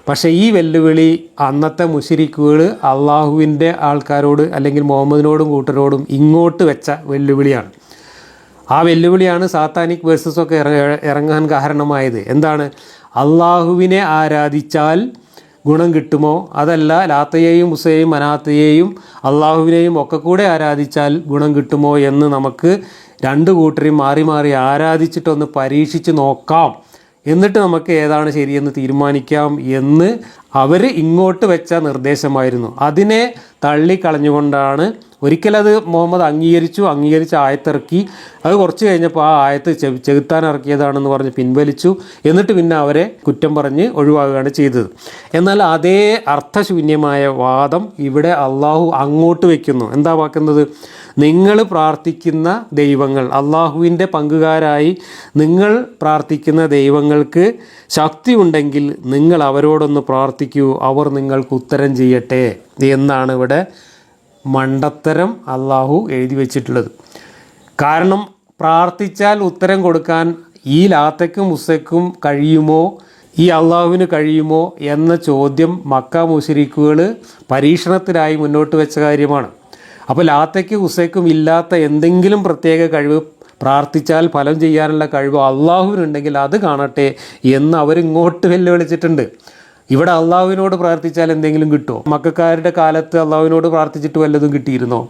പക്ഷേ ഈ വെല്ലുവിളി അന്നത്തെ മുശ്രിക്കുകൾ അള്ളാഹുവിൻ്റെ ആൾക്കാരോട് അല്ലെങ്കിൽ മുഹമ്മദിനോടും കൂട്ടരോടും ഇങ്ങോട്ട് വെച്ച വെല്ലുവിളിയാണ്. ആ വെല്ലുവിളിയാണ് സാത്താനിക് വേഴ്സസൊക്കെ ഇറങ്ങാൻ കാരണമായത്. എന്താണ്? അള്ളാഹുവിനെ ആരാധിച്ചാൽ ഗുണം കിട്ടുമോ? അതല്ല ലാത്തയെയും ഉസയെയും മനാത്തയെയും അള്ളാഹുവിനെയും ഒക്കെ കൂടെ ആരാധിച്ചാൽ ഗുണം കിട്ടുമോ എന്ന് നമുക്ക് രണ്ടു കൂട്ടരെയും മാറി മാറി ആരാധിച്ചിട്ടൊന്ന് പരീക്ഷിച്ച് നോക്കാം, എന്നിട്ട് നമുക്ക് ഏതാണ് ശരിയെന്ന് തീരുമാനിക്കാം എന്ന് അവർ ഇങ്ങോട്ട് വെച്ച നിർദ്ദേശമായിരുന്നു. അതിനെ തള്ളിക്കളഞ്ഞുകൊണ്ടാണ് ഒരിക്കലത് മുഹമ്മദ് അംഗീകരിച്ച് ആയത്തിറക്കി. അത് കുറച്ച് കഴിഞ്ഞപ്പോൾ ആ ആയത്ത് ചെകുത്താൻ ഇറക്കിയതാണെന്ന് പറഞ്ഞ് പിൻവലിച്ചു. എന്നിട്ട് പിന്നെ അവരെ കുറ്റം പറഞ്ഞ് ഒഴിവാകുകയാണ് ചെയ്തത്. എന്നാൽ അതേ അർത്ഥശൂന്യമായ വാദം ഇവിടെ അള്ളാഹു അങ്ങോട്ട് വയ്ക്കുന്നു. എന്താ വാക്കുന്നത്? നിങ്ങൾ പ്രാർത്ഥിക്കുന്ന ദൈവങ്ങൾ, അള്ളാഹുവിൻ്റെ പങ്കുകാരായി നിങ്ങൾ പ്രാർത്ഥിക്കുന്ന ദൈവങ്ങൾക്ക് ശക്തി ഉണ്ടെങ്കിൽ നിങ്ങൾ അവരോടൊന്ന് പ്രാർത്ഥിക്കൂ, അവർ നിങ്ങൾക്ക് ഉത്തരം ചെയ്യട്ടെ എന്നാണ് ഇവിടെ മണ്ടത്തരം അള്ളാഹു എഴുതി വച്ചിട്ടുള്ളത്. കാരണം പ്രാർത്ഥിച്ചാൽ ഉത്തരം കൊടുക്കാൻ ഈ ലാത്തയ്ക്കും ഉസ്സയ്ക്കും കഴിയുമോ, ഈ അള്ളാഹുവിന് കഴിയുമോ എന്ന ചോദ്യം മക്ക മുശ്രിക്കുകൾ പരീക്ഷണത്തിനായി മുന്നോട്ട് വെച്ച കാര്യമാണ്. അപ്പോൾ ലാത്തയ്ക്കും ഉസ്സയ്ക്കും ഇല്ലാത്ത എന്തെങ്കിലും പ്രത്യേക കഴിവ്, പ്രാർത്ഥിച്ചാൽ ഫലം ചെയ്യാനുള്ള കഴിവ് അള്ളാഹുവിനുണ്ടെങ്കിൽ അത് കാണട്ടെ എന്ന് അവരിങ്ങോട്ട് വെല്ലുവിളിച്ചിട്ടുണ്ട്. ഇവിടെ അള്ളാഹുവിനോട് പ്രാർത്ഥിച്ചാൽ എന്തെങ്കിലും കിട്ടുമോ? മക്കക്കാരുടെ കാലത്ത് അള്ളാഹുവിനോട് പ്രാർത്ഥിച്ചിട്ട് വല്ലതും കിട്ടിയിരുന്നോ?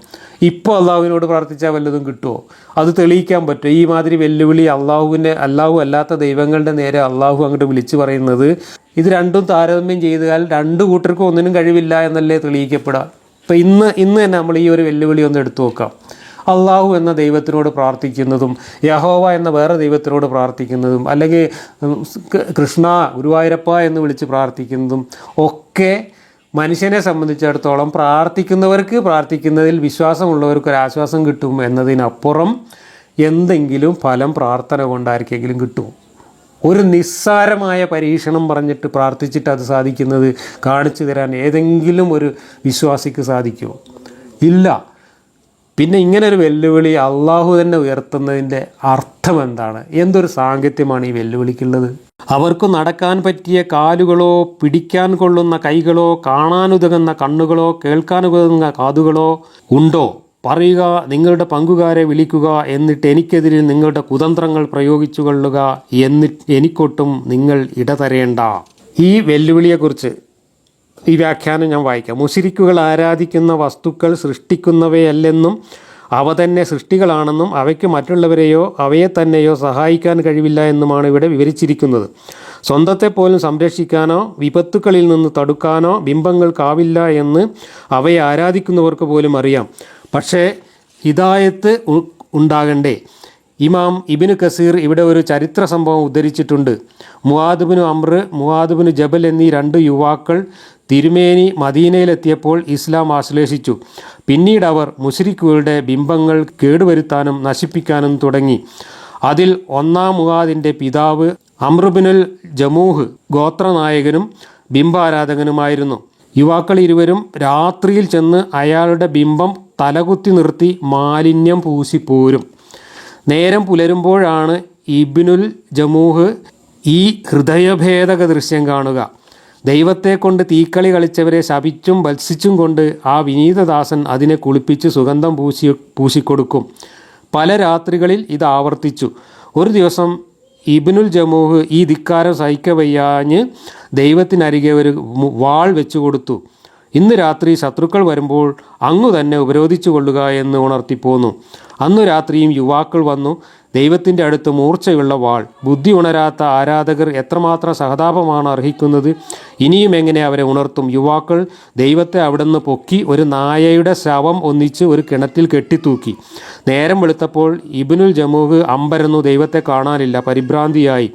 ഇപ്പോൾ അള്ളാഹുവിനോട് പ്രാർത്ഥിച്ചാൽ വല്ലതും കിട്ടുമോ? അത് തെളിയിക്കാൻ പറ്റുമോ? ഈ മാതിരി വെല്ലുവിളി അള്ളാഹു അല്ലാത്ത ദൈവങ്ങളുടെ നേരെ അള്ളാഹു അങ്ങോട്ട് വിളിച്ചു പറയുന്നത്, ഇത് രണ്ടും താരതമ്യം ചെയ്താൽ രണ്ടു കൂട്ടർക്കും ഒന്നിനും കഴിവില്ല എന്നല്ലേ തെളിയിക്കപ്പെടുക. ഇപ്പം ഇന്ന് തന്നെ നമ്മൾ ഈ ഒരു വെല്ലുവിളി ഒന്ന് എടുത്തു നോക്കാം. അള്ളാഹു എന്ന ദൈവത്തിനോട് പ്രാർത്ഥിക്കുന്നതും യഹോവ എന്ന വേറെ ദൈവത്തിനോട് പ്രാർത്ഥിക്കുന്നതും അല്ലെങ്കിൽ കൃഷ്ണ ഗുരുവായൂരപ്പ എന്ന് വിളിച്ച് പ്രാർത്ഥിക്കുന്നതും ഒക്കെ മനുഷ്യനെ സംബന്ധിച്ചിടത്തോളം പ്രാർത്ഥിക്കുന്നതിൽ വിശ്വാസമുള്ളവർക്ക് ഒരാശ്വാസം കിട്ടും എന്നതിനപ്പുറം എന്തെങ്കിലും ഫലം പ്രാർത്ഥന കൊണ്ടായിരിക്കെങ്കിലും കിട്ടും. ഒരു നിസ്സാരമായ പരീക്ഷണം പറഞ്ഞിട്ട് പ്രാർത്ഥിച്ചിട്ട് അത് സാധിക്കുന്നത് കാണിച്ചു തരാൻ ഏതെങ്കിലും ഒരു വിശ്വാസിക്ക് സാധിക്കുമോ? ഇല്ല. പിന്നെ ഇങ്ങനൊരു വെല്ലുവിളി അള്ളാഹു തന്നെ ഉയർത്തുന്നതിൻ്റെ അർത്ഥം എന്താണ്? എന്തൊരു സാങ്കത്യമാണ് ഈ വെല്ലുവിളിക്കുള്ളത്? അവർക്ക് നടക്കാൻ പറ്റിയ കാലുകളോ, പിടിക്കാൻ കൊള്ളുന്ന കൈകളോ, കാണാനുതകുന്ന കണ്ണുകളോ, കേൾക്കാനുതകുന്ന കാതുകളോ ഉണ്ടോ? പറയുക, നിങ്ങളുടെ പങ്കുകാരെ വിളിക്കുക, എന്നിട്ട് എനിക്കെതിരിൽ നിങ്ങളുടെ കുതന്ത്രങ്ങൾ പ്രയോഗിച്ചു കൊള്ളുക, എനിക്കൊട്ടും നിങ്ങൾ ഇടതരേണ്ട. ഈ വെല്ലുവിളിയെക്കുറിച്ച് ഈ വ്യാഖ്യാനം ഞാൻ വായിക്കാം. മുശ്രിക്കുകൾ ആരാധിക്കുന്ന വസ്തുക്കൾ സൃഷ്ടിക്കുന്നവയല്ലെന്നും അവ തന്നെ സൃഷ്ടികളാണെന്നും അവയ്ക്ക് മറ്റുള്ളവരെയോ അവയെ തന്നെയോ സഹായിക്കാൻ കഴിവില്ല എന്നുമാണ് ഇവിടെ വിവരിച്ചിരിക്കുന്നത്. സ്വന്തത്തെ പോലും സംരക്ഷിക്കാനോ വിപത്തുക്കളിൽ നിന്ന് തടുക്കാനോ ബിംബങ്ങൾക്കാവില്ല എന്ന് അവയെ ആരാധിക്കുന്നവർക്ക് പോലും അറിയാം. പക്ഷേ ഹിദായത്ത് ഉണ്ടാകണ്ടേ? ഇമാം ഇബ്നു കസീർ ഇവിടെ ഒരു ചരിത്ര സംഭവം ഉദ്ധരിച്ചിട്ടുണ്ട്. മുആദ് ബിനു അംർ, മുആദ് ബിനു ജബൽ എന്നീ രണ്ട് യുവാക്കൾ തിരുമേനി മദീനയിലെത്തിയപ്പോൾ ഇസ്ലാം ആശ്ലേഷിച്ചു. പിന്നീട് അവർ മുശ്രിക്കുകളുടെ ബിംബങ്ങൾ കേടുവരുത്താനും നശിപ്പിക്കാനും തുടങ്ങി. അതിൽ ഒന്നാം മുആദിൻ്റെ പിതാവ് അംർ ബിനുൽ ജമൂഹ് ഗോത്രനായകനും ബിംബാരാധകനുമായിരുന്നു. യുവാക്കൾ ഇരുവരും രാത്രിയിൽ ചെന്ന് അയാളുടെ ബിംബം തലകുത്തി നിർത്തി മാലിന്യം പൂശിപ്പോരും. നേരം പുലരുമ്പോഴാണ് ഇബ്നുൽ ജമൂഹ് ഈ ഹൃദയഭേദക ദൃശ്യം കാണുക. ദൈവത്തെ കൊണ്ട് തീക്കളി കളിച്ചവരെ ശപിച്ചും ഭത്സിച്ചും കൊണ്ട് ആ വിനീതദാസൻ അതിനെ കുളിപ്പിച്ച് സുഗന്ധം പൂശിക്കൊടുക്കും. പല രാത്രികളിൽ ഇത് ആവർത്തിച്ചു. ഒരു ദിവസം ഇബ്നുൽ ജമൂഹ് ഈ ധിക്കാരം സഹിക്കവയ്യാഞ്ഞ് ദൈവത്തിനരികെ ഒരു വാൾ വെച്ചു കൊടുത്തു. ഇന്ന് രാത്രി ശത്രുക്കൾ വരുമ്പോൾ അങ്ങു തന്നെ ഉപരോധിച്ചു കൊള്ളുക എന്ന് ഉണർത്തിപ്പോന്നു. അന്നു രാത്രിയും യുവാക്കൾ വന്നു. ദൈവത്തിൻ്റെ അടുത്ത് മൂർച്ചയുള്ള വാൾ. ബുദ്ധി ഉണരാത്ത ആരാധകർ എത്രമാത്രം സഹതാപമാണ് അർഹിക്കുന്നത്! ഇനിയും എങ്ങനെ അവരെ ഉണർത്തും? യുവാക്കൾ ദൈവത്തെ അവിടുന്ന് പൊക്കി ഒരു നായയുടെ ശവം ഒന്നിച്ച് ഒരു കിണറ്റിൽ കെട്ടിത്തൂക്കി. നേരം വെളുത്തപ്പോൾ ഇബ്നുൽ ജമൂഹ് അമ്പരന്നു. ദൈവത്തെ കാണാനില്ല. പരിഭ്രാന്തിയായി,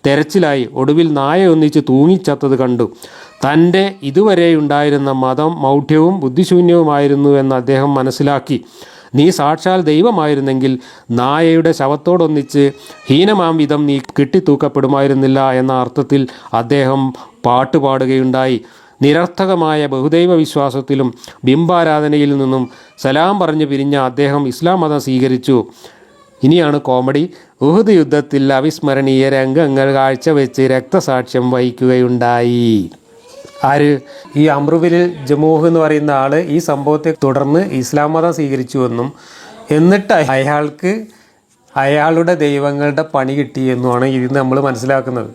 തെരച്ചിലായി. ഒടുവിൽ നായ ഒന്നിച്ച് തൂങ്ങിച്ചത്തത് കണ്ടു. തൻ്റെ ഇതുവരെയുണ്ടായിരുന്ന മതം മൗഢ്യവും ബുദ്ധിശൂന്യവുമായിരുന്നു എന്ന് അദ്ദേഹം മനസ്സിലാക്കി. നീ സാക്ഷാൽ ദൈവമായിരുന്നെങ്കിൽ നായയുടെ ശവത്തോടൊന്നിച്ച് ഹീനമാം വിധം നീ കെട്ടിത്തൂക്കപ്പെടുമായിരുന്നില്ല എന്ന അർത്ഥത്തിൽ അദ്ദേഹം പാട്ടുപാടുകയുണ്ടായി. നിരർത്ഥകമായ ബഹുദൈവ വിശ്വാസത്തിലും ബിംബാരാധനയിൽ നിന്നും സലാം പറഞ്ഞു പിരിഞ്ഞ അദ്ദേഹം ഇസ്ലാം മതം സ്വീകരിച്ചു. ഇനിയാണ് കോമഡി. ഉഹുദ് യുദ്ധത്തിൽ അവിസ്മരണീയ രംഗങ്ങൾ കാഴ്ചവെച്ച് രക്തസാക്ഷ്യം വഹിക്കുകയുണ്ടായി. ആര്? ഈ അംറുബിൽ ജമൂഹ് എന്ന് പറയുന്ന ആൾ ഈ സംഭവത്തെ തുടർന്ന് ഇസ്ലാം മതം സ്വീകരിച്ചുവെന്നും എന്നിട്ട് അയാൾക്ക് അയാളുടെ ദൈവങ്ങളുടെ പണി കിട്ടിയെന്നുമാണ് ഇതിൽ നമ്മൾ മനസ്സിലാക്കുന്നത്.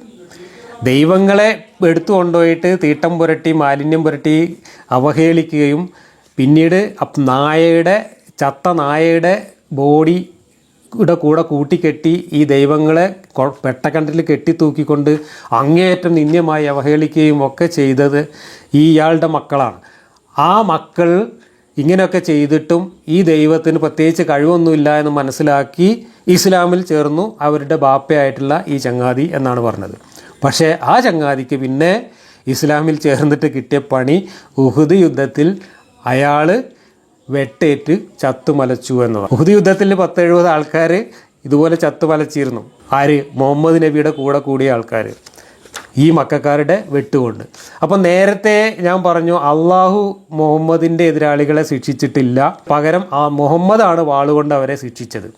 ദൈവങ്ങളെ എടുത്തു കൊണ്ടുപോയിട്ട് തീട്ടം പുരട്ടി മാലിന്യം പുരട്ടി അവഹേളിക്കുകയും പിന്നീട് ചത്ത നായയുടെ ബോഡി കൂടെ കൂട്ടിക്കെട്ടി ഈ ദൈവങ്ങളെ വെട്ടക്കണ്ടിൽ കെട്ടിത്തൂക്കിക്കൊണ്ട് അങ്ങേയറ്റം നിന്ദ്യമായി അവഹേളിക്കുകയും ഒക്കെ ചെയ്തത് ഇയാളുടെ മക്കളാണ്. ആ മക്കൾ ഇങ്ങനെയൊക്കെ ചെയ്തിട്ടും ഈ ദൈവത്തിന് പ്രത്യേകിച്ച് കഴിവൊന്നുമില്ല എന്ന് മനസ്സിലാക്കി ഇസ്ലാമിൽ ചേർന്നു അവരുടെ ബാപ്പയായിട്ടുള്ള ഈ ചങ്ങാതി എന്നാണ് പറഞ്ഞത്. പക്ഷേ ആ ചങ്ങാതിക്ക് പിന്നെ ഇസ്ലാമിൽ ചേർന്നിട്ട് കിട്ടിയ പണി ഉഹുദ് യുദ്ധത്തിൽ അയാൾ വെട്ടേറ്റ് ചത്തുമലച്ചു എന്നതാണ്. ഉഹുദ് യുദ്ധത്തിൽ 10-70 ആൾക്കാർ ഇതുപോലെ ചത്തുമലച്ചിരുന്നു. ആര്? മുഹമ്മദ് നബിയുടെ കൂടെ കൂടിയ ആൾക്കാർ ഈ മക്കാരുടെ വെട്ടുകൊണ്ട്. അപ്പം നേരത്തെ ഞാൻ പറഞ്ഞു അള്ളാഹു മുഹമ്മദിൻ്റെ എതിരാളികളെ ശിക്ഷിച്ചിട്ടില്ല. പകരം മുഹമ്മദാണ് വാളുകൊണ്ട് അവരെ ശിക്ഷിച്ചത്.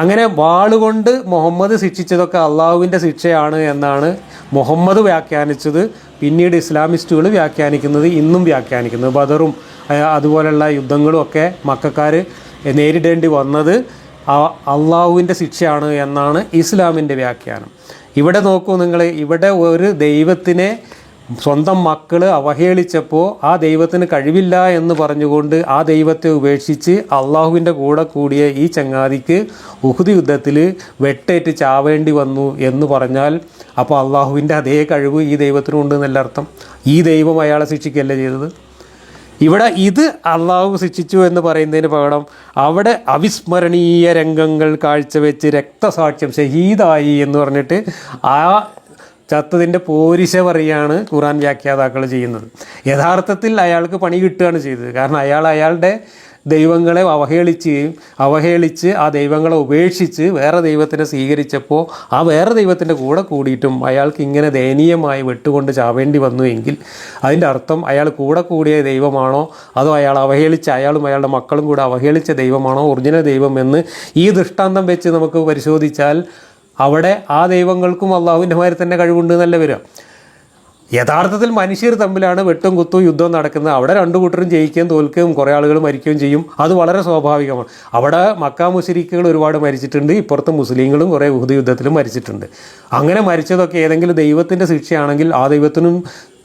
അങ്ങനെ വാളുകൊണ്ട് മുഹമ്മദ് ശിക്ഷിച്ചതൊക്കെ അള്ളാഹുവിൻ്റെ ശിക്ഷയാണ് എന്നാണ് മുഹമ്മദ് വ്യാഖ്യാനിച്ചത്. പിന്നീട് ഇസ്ലാമിസ്റ്റുകൾ വ്യാഖ്യാനിക്കുന്നത്, ഇന്നും വ്യാഖ്യാനിക്കുന്നത്. ബദറും അതുപോലെയുള്ള യുദ്ധങ്ങളും ഒക്കെ മക്കാർ നേരിടേണ്ടി വന്നത് അള്ളാഹുവിൻ്റെ ശിക്ഷയാണ് എന്നാണ് ഇസ്ലാമിൻ്റെ വ്യാഖ്യാനം. ഇവിടെ നോക്കൂ നിങ്ങൾ, ഇവിടെ ഒരു ദൈവത്തിനെ സ്വന്തം മക്കൾ അവഹേളിച്ചപ്പോൾ ആ ദൈവത്തിന് കഴിവില്ല എന്ന് പറഞ്ഞുകൊണ്ട് ആ ദൈവത്തെ ഉപേക്ഷിച്ച് അള്ളാഹുവിൻ്റെ കൂടെ കൂടിയ ഈ ചങ്ങാതിക്ക് ഉഹുദ് യുദ്ധത്തിൽ വെട്ടേറ്റ് ചാവേണ്ടി വന്നു എന്ന് പറഞ്ഞാൽ അപ്പോൾ അള്ളാഹുവിൻ്റെ അതേ കഴിവ് ഈ ദൈവത്തിനുണ്ട് എന്നല്ല അർത്ഥം. ഈ ദൈവം അയാളെ ശിക്ഷിക്കുകയല്ല ചെയ്തത്. ഇവിടെ ഇത് അള്ളാഹു ശിക്ഷിച്ചു എന്ന് പറയുന്നതിന് പകരം അവിടെ അവിസ്മരണീയ രംഗങ്ങൾ കാഴ്ചവെച്ച് രക്തസാക്ഷ്യം ഷഹീദായി എന്ന് പറഞ്ഞിട്ട് ആ ചത്തതിൻ്റെ പോരിശ പറയുകയാണ് ഖുർആൻ വ്യാഖ്യാതാക്കൾ ചെയ്യുന്നത്. യഥാർത്ഥത്തിൽ അയാൾക്ക് പണി കിട്ടുകയാണ് ചെയ്തത്. കാരണം അയാളുടെ ദൈവങ്ങളെ അവഹേളിച്ച് ആ ദൈവങ്ങളെ ഉപേക്ഷിച്ച് വേറെ ദൈവത്തിനെ സ്വീകരിച്ചപ്പോൾ ആ വേറെ ദൈവത്തിൻ്റെ കൂടെ കൂടിയിട്ടും അയാൾക്ക് ഇങ്ങനെ ദയനീയമായി വെട്ടുകൊണ്ട് ചാവേണ്ടി വന്നു എങ്കിൽ അതിൻ്റെ അർത്ഥം അയാൾ കൂടെ കൂടിയ ദൈവമാണോ അതോ അയാൾ അവഹേളിച്ച അയാളും അയാളുടെ മക്കളും കൂടെ അവഹേളിച്ച ദൈവമാണോ ഒറിജിനൽ ദൈവം എന്ന് ഈ ദൃഷ്ടാന്തം വെച്ച് നമുക്ക് പരിശോധിച്ചാൽ അവിടെ ആ ദൈവങ്ങൾക്കും അള്ളാഹുവിൻ്റെ മാതിരി തന്നെ കഴിവുണ്ട് എന്നല്ല വരിക. യഥാർത്ഥത്തിൽ മനുഷ്യർ തമ്മിലാണ് വെട്ടും കുത്തും യുദ്ധവും നടക്കുന്നത്. അവിടെ രണ്ടു കൂട്ടരും ജയിക്കുകയും തോൽക്കുകയും കുറേ ആളുകൾ മരിക്കുകയും ചെയ്യും. അത് വളരെ സ്വാഭാവികമാണ്. അവിടെ മക്കാ മുശ്രിക്കുകൾ ഒരുപാട് മരിച്ചിട്ടുണ്ട്. ഇപ്പുറത്ത് മുസ്ലിങ്ങളും കുറേ ഉഹുദ് യുദ്ധത്തിലും മരിച്ചിട്ടുണ്ട്. അങ്ങനെ മരിച്ചതൊക്കെ ഏതെങ്കിലും ദൈവത്തിൻ്റെ ശിക്ഷയാണെങ്കിൽ ആ ദൈവത്തിനും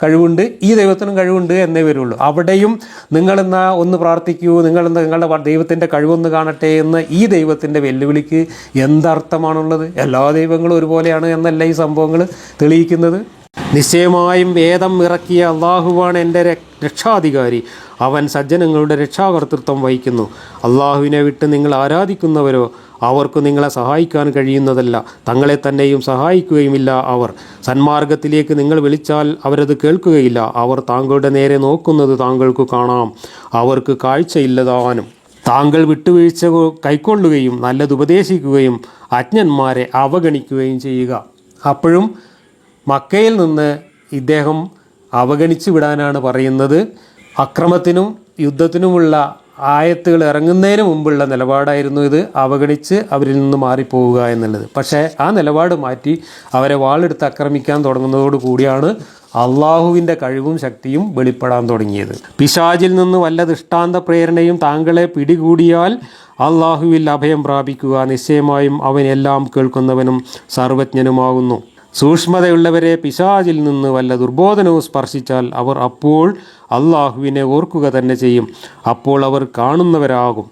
കഴിവുണ്ട്, ഈ ദൈവത്തിനും കഴിവുണ്ട് എന്നേ വരുള്ളൂ. അവിടെയും നിങ്ങളെന്നാ ഒന്ന് പ്രാർത്ഥിക്കൂ, നിങ്ങളുടെ ദൈവത്തിൻ്റെ കഴിവൊന്ന് കാണട്ടെ എന്ന് ഈ ദൈവത്തിൻ്റെ വെല്ലുവിളിക്ക് എന്തർത്ഥമാണുള്ളത്? എല്ലാ ദൈവങ്ങളും ഒരുപോലെയാണ് എന്നല്ല ഈ സംഭവങ്ങൾ തെളിയിക്കുന്നത്. നിശ്ചയമായും വേദം ഇറക്കിയ അള്ളാഹുവാണ് എൻ്റെ രക്ഷാധികാരി. അവൻ സജ്ജനങ്ങളുടെ രക്ഷാകർതൃത്വം വഹിക്കുന്നു. അള്ളാഹുവിനെ വിട്ട് നിങ്ങൾ ആരാധിക്കുന്നവരോ അവർക്ക് നിങ്ങളെ സഹായിക്കാൻ കഴിയുന്നതല്ല, തങ്ങളെ തന്നെയും സഹായിക്കുകയുമില്ല. അവർ സന്മാർഗത്തിലേക്ക് നിങ്ങൾ വിളിച്ചാൽ അവരത് കേൾക്കുകയില്ല. അവർ താങ്കളുടെ നേരെ നോക്കുന്നത് താങ്കൾക്ക് കാണാം, അവർക്ക് കാഴ്ചയില്ലതാനും. താങ്കൾ വിട്ടുവീഴ്ച കൈക്കൊള്ളുകയും നല്ലതുപദേശിക്കുകയും അജ്ഞന്മാരെ അവഗണിക്കുകയും ചെയ്യുക. അപ്പോഴും മക്കയിൽ നിന്ന് ഇദ്ദേഹം അവഗണിച്ചു വിടാനാണ് പറയുന്നത്. അക്രമത്തിനും യുദ്ധത്തിനുമുള്ള ആയത്തുകൾ ഇറങ്ങുന്നതിന് മുമ്പുള്ള നിലപാടായിരുന്നു ഇത്, അവഗണിച്ച് അവരിൽ നിന്ന് മാറിപ്പോവുക എന്നുള്ളത്. പക്ഷേ ആ നിലപാട് മാറ്റി അവരെ വാളെടുത്ത് ആക്രമിക്കാൻ തുടങ്ങുന്നതോടു കൂടിയാണ് അള്ളാഹുവിൻ്റെ കഴിവും ശക്തിയും വെളിപ്പെടാൻ തുടങ്ങിയത്. പിശാചിൽ നിന്ന് വല്ല ദൃഷ്ടാന്ത പ്രേരണയും താങ്കളെ പിടികൂടിയാൽ അള്ളാഹുവിൽ അഭയം പ്രാപിക്കുക. നിശ്ചയമായും അവൻ എല്ലാം കേൾക്കുന്നവനും സർവജ്ഞനുമാകുന്നു. സൂക്ഷ്മതയുള്ളവരെ പിശാചിൽ നിന്ന് വല്ല ദുർബോധനവും സ്പർശിച്ചാൽ അവർ അപ്പോൾ അള്ളാഹുവിനെ ഓർക്കുക തന്നെ ചെയ്യും. അപ്പോൾ അവർ കാണുന്നവരാകും.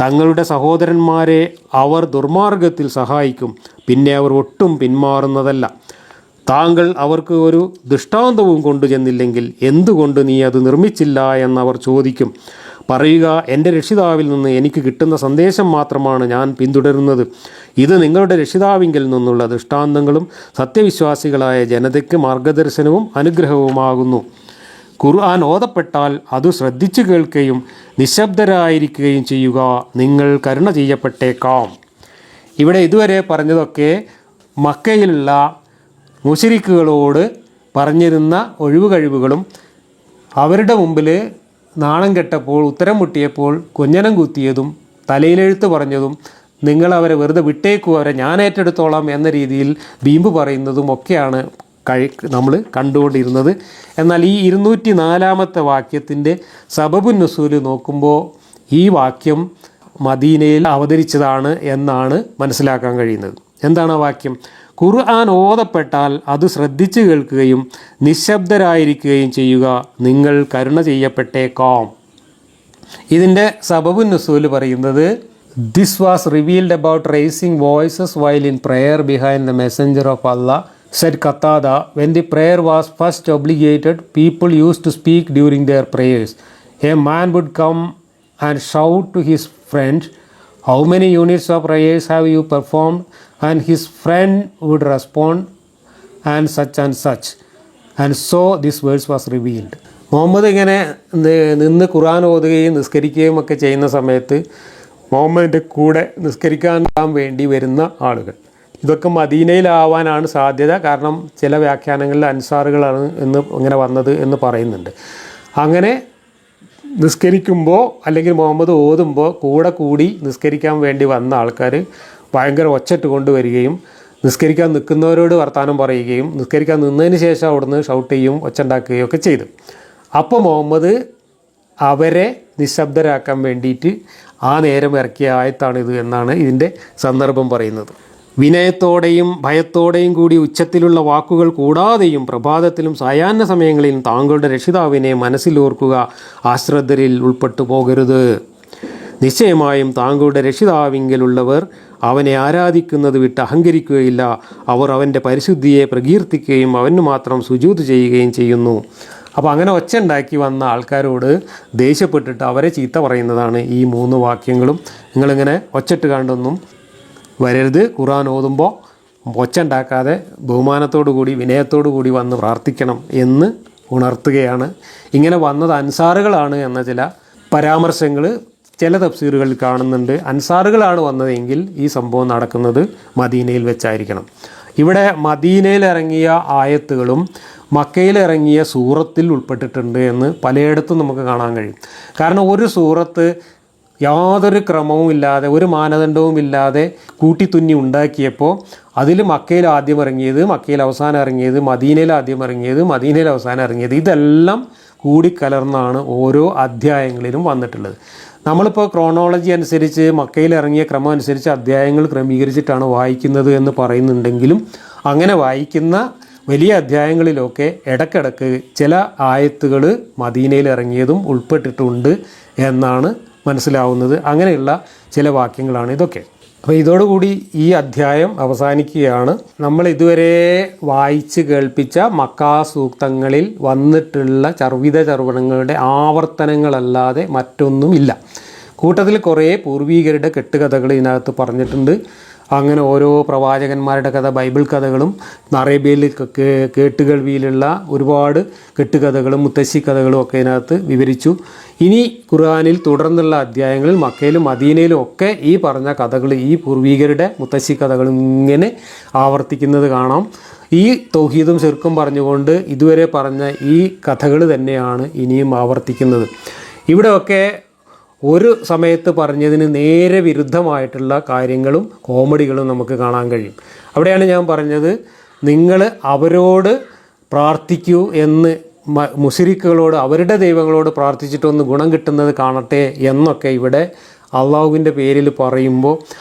തങ്ങളുടെ സഹോദരന്മാരെ അവർ ദുർമാർഗത്തിൽ സഹായിക്കും, പിന്നെ അവർ ഒട്ടും പിന്മാറുന്നതല്ല. താങ്കൾ അവർക്ക് ഒരു ദൃഷ്ടാന്തവും കൊണ്ടുചെന്നില്ലെങ്കിൽ എന്തുകൊണ്ട് നീ അത് നിർമ്മിച്ചില്ല എന്നവർ ചോദിക്കും. പറയുക, എൻ്റെ രക്ഷിതാവിൽ നിന്ന് എനിക്ക് കിട്ടുന്ന സന്ദേശം മാത്രമാണ് ഞാൻ പിന്തുടരുന്നത്. ഇത് നിങ്ങളുടെ രക്ഷിതാവിങ്കിൽ നിന്നുള്ള ദൃഷ്ടാന്തങ്ങളും സത്യവിശ്വാസികളായ ജനതയ്ക്ക് മാർഗദർശനവും അനുഗ്രഹവുമാകുന്നു. ഖുർആൻ ഓതപ്പെട്ടാൽ അത് ശ്രദ്ധിച്ചു കേൾക്കുകയും നിശബ്ദരായിരിക്കുകയും ചെയ്യുക. നിങ്ങൾ കരുണ ചെയ്യപ്പെട്ടേക്കാം. ഇവിടെ ഇതുവരെ പറഞ്ഞതൊക്കെ മക്കയിലുള്ള മുശ്രിക്കുകളോട് പറഞ്ഞിരുന്ന ഒഴിവുകഴിവുകളും അവരുടെ മുമ്പിൽ നാണം കെട്ടപ്പോൾ ഉത്തരം മുട്ടിയപ്പോൾ കൊഞ്ഞനം കുത്തിയതും തലയിലെഴുത്ത് പറഞ്ഞതും നിങ്ങളവരെ വെറുതെ വിട്ടേക്കൂ, അവരെ ഞാൻ ഏറ്റെടുത്തോളാം എന്ന രീതിയിൽ വീമ്പ് പറയുന്നതും ഒക്കെയാണ് നമ്മൾ കണ്ടുകൊണ്ടിരുന്നത്. എന്നാൽ ഈ 204-ാമത്തെ വാക്യത്തിൻ്റെ സബബുൻ നുസൂല് നോക്കുമ്പോൾ ഈ വാക്യം മദീനയിൽ അവതരിച്ചതാണ് എന്നാണ് മനസ്സിലാക്കാൻ കഴിയുന്നത്. എന്താണ് ആ വാക്യം? ഖുർആൻ ഓതപ്പെട്ടാൽ അത് ശ്രദ്ധിച്ചു കേൾക്കുകയും നിശബ്ദരായിരിക്കുകയും ചെയ്യുക. നിങ്ങൾ കരുണ ചെയ്യപ്പെട്ടേക്കാം. ഇതിൻ്റെ സബബുൻ നുസൂല് പറയുന്നത്, this was revealed about raising voices while in prayer behind the messenger of Allah. Said Qatada, when the prayer was first obligated, people used to speak during their prayers. A man would come and shout to his friend, how many units of prayers have you performed? And his friend would respond, and such. And so this verse was revealed. Muhammad ഇങ്ങനെ നിന്ന് ഖുർആൻ ഓതുകയും നിസ്കരിക്കുകയും ഒക്കെ ചെയ്യുന്ന സമയത്ത് മുഹമ്മദിൻ്റെ കൂടെ നിസ്കരിക്കാൻ വേണ്ടി വരുന്ന ആളുകൾ, ഇതൊക്കെ മദീനയിലാവാനാണ് സാധ്യത. കാരണം ചില വ്യാഖ്യാനങ്ങളിൽ അൻസാറുകളാണ് ഇങ്ങനെ വന്നത് എന്ന് പറയുന്നുണ്ട്. അങ്ങനെ നിസ്കരിക്കുമ്പോൾ അല്ലെങ്കിൽ മുഹമ്മദ് ഓതുമ്പോൾ കൂടെ കൂടി നിസ്കരിക്കാൻ വേണ്ടി വന്ന ആൾക്കാർ ഭയങ്കര ഒച്ചിട്ട് കൊണ്ടുവരികയും നിസ്കരിക്കാൻ നിൽക്കുന്നവരോട് വർത്തമാനം പറയുകയും നിസ്കരിക്കാൻ നിന്നതിന് ശേഷം അവിടുന്ന് ഷൗട്ട് ചെയ്യും, ഒച്ചുണ്ടാക്കുകയും ഒക്കെ ചെയ്തു. അപ്പോൾ മുഹമ്മദ് അവരെ നിശബ്ദരാക്കാൻ വേണ്ടിയിട്ട് ആ നേരം ഇറക്കിയ ആയത്താണിത് എന്നാണ് ഇതിൻ്റെ സന്ദർഭം പറയുന്നത്. വിനയത്തോടെയും ഭയത്തോടെയും കൂടി ഉച്ചത്തിലുള്ള വാക്കുകൾ കൂടാതെയും പ്രഭാതത്തിലും സായാഹ്ന സമയങ്ങളിലും താങ്കളുടെ രക്ഷിതാവിനെ മനസ്സിലോർക്കുക, അശ്രദ്ധരിൽ ഉൾപ്പെട്ടു പോകരുത്. നിശ്ചയമായും താങ്കളുടെ രക്ഷിതാവിങ്കലുള്ളവർ അവനെ ആരാധിക്കുന്നത് വിട്ട് അഹങ്കരിക്കുകയില്ല. അവർ അവൻ്റെ പരിശുദ്ധിയെ പ്രകീർത്തിക്കുകയും അവന് മാത്രം സുജൂദ് ചെയ്യുകയും ചെയ്യുന്നു. അപ്പോൾ അങ്ങനെ ഒച്ച ഉണ്ടാക്കി വന്ന ആൾക്കാരോട് ദേഷ്യപ്പെട്ടിട്ട് അവരെ ചീത്ത പറയുന്നതാണ് ഈ 3 വാക്യങ്ങളും. നിങ്ങളിങ്ങനെ ഒച്ചിട്ട് കണ്ടൊന്നും വരരുത്. ഖുർആൻ ഓതുമ്പോൾ ഒച്ച ഉണ്ടാക്കാതെ ബഹുമാനത്തോടു കൂടി വിനയത്തോടു കൂടി വന്ന് പ്രാർത്ഥിക്കണം എന്ന് ഉണർത്തുകയാണ്. ഇങ്ങനെ വന്നത് അൻസാറുകളാണ് എന്ന ചില പരാമർശങ്ങൾ ചില തഫ്സീറുകളിൽ കാണുന്നുണ്ട്. അൻസാറുകളാണ് വന്നതെങ്കിൽ ഈ സംഭവം നടക്കുന്നത് മദീനയിൽ വെച്ചായിരിക്കണം. ഇവിടെ മദീനയിൽ ഇറങ്ങിയ ആയത്തുകളും മക്കയിൽ ഇറങ്ങിയ സൂറത്തിൽ ഉൾപ്പെട്ടിട്ടുണ്ട് എന്ന് പലയിടത്തും നമുക്ക് കാണാൻ കഴിയും. കാരണം ഒരു സൂറത്ത് യാതൊരു ക്രമവും ഇല്ലാതെ ഒരു മാനദണ്ഡവും ഇല്ലാതെ കൂട്ടിത്തുന്നി ഉണ്ടാക്കിയപ്പോൾ അതിൽ മക്കയിൽ ആദ്യം ഇറങ്ങിയത്, മക്കയിൽ അവസാനം ഇറങ്ങിയത്, മദീനയിൽ ആദ്യം ഇറങ്ങിയത്, മദീനയിൽ അവസാനം ഇറങ്ങിയത്, ഇതെല്ലാം കൂടിക്കലർന്നാണ് ഓരോ അധ്യായങ്ങളിലും വന്നിട്ടുള്ളത്. നമ്മളിപ്പോൾ ക്രോണോളജി അനുസരിച്ച് മക്കയിൽ ഇറങ്ങിയ ക്രമം അനുസരിച്ച് അധ്യായങ്ങൾ ക്രമീകരിച്ചിട്ടാണ് വായിക്കുന്നത് എന്ന് പറയുന്നുണ്ടെങ്കിലും അങ്ങനെ വായിക്കുന്ന വലിയ അധ്യായങ്ങളിലൊക്കെ ഇടയ്ക്കിടയ്ക്ക് ചില ആയത്തുകൾ മദീനയിൽ ഇറങ്ങിയതും ഉൾപ്പെട്ടിട്ടുണ്ട് എന്നാണ് മനസ്സിലാവുന്നത്. അങ്ങനെയുള്ള ചില വാക്യങ്ങളാണ് ഇതൊക്കെ. അപ്പോൾ ഇതോടുകൂടി ഈ അധ്യായം അവസാനിക്കുകയാണ്. നമ്മൾ ഇതുവരെ വായിച്ച് കേൾപ്പിച്ച മക്കാ സൂക്തങ്ങളിൽ വന്നിട്ടുള്ള ചർവിത ചർവണങ്ങളുടെ ആവർത്തനങ്ങളല്ലാതെ മറ്റൊന്നുമില്ല. കൂട്ടത്തിൽ കുറേ പൂർവീകരുടെ കെട്ടുകഥകൾ ഇതിനകത്ത് പറഞ്ഞിട്ടുണ്ട്. അങ്ങനെ ഓരോ പ്രവാചകന്മാരുടെ കഥ, ബൈബിൾ കഥകളും അറേബ്യയിൽ കേട്ടുകേൾവിയിലുള്ള ഒരുപാട് കെട്ടുകഥകളും മുത്തശ്ശി കഥകളും ഒക്കെ ഇതിനകത്ത് വിവരിച്ചു. ഇനി ഖുർആനിൽ തുടർന്നുള്ള അധ്യായങ്ങളിൽ മക്കയിലും മദീനയിലും ഒക്കെ ഈ പറഞ്ഞ കഥകൾ, ഈ പൂർവീകരുടെ മുത്തശ്ശി കഥകൾ ഇങ്ങനെ ആവർത്തിക്കുന്നത് കാണാം. ഈ തൗഹീദും ശിർക്കും പറഞ്ഞുകൊണ്ട് ഇതുവരെ പറഞ്ഞ ഈ കഥകൾ തന്നെയാണ് ഇനിയും ആവർത്തിക്കുന്നത്. ഇവിടെയൊക്കെ ഒരു സമയത്ത് പറഞ്ഞതിന് നേരെ വിരുദ്ധമായിട്ടുള്ള കാര്യങ്ങളും കോമഡികളും നമുക്ക് കാണാൻ കഴിയും. അവിടെയാണ് ഞാൻ പറഞ്ഞത്, നിങ്ങൾ അവരോട് പ്രാർത്ഥിക്കൂ എന്ന് മുശ്രിക്കുകളോട് അവരുടെ ദൈവങ്ങളോട് പ്രാർത്ഥിച്ചിട്ടൊന്ന് ഗുണം കിട്ടുന്നത് കാണട്ടെ എന്നൊക്കെ ഇവിടെ അള്ളാഹുവിൻ്റെ പേരിൽ പറയുമ്പോൾ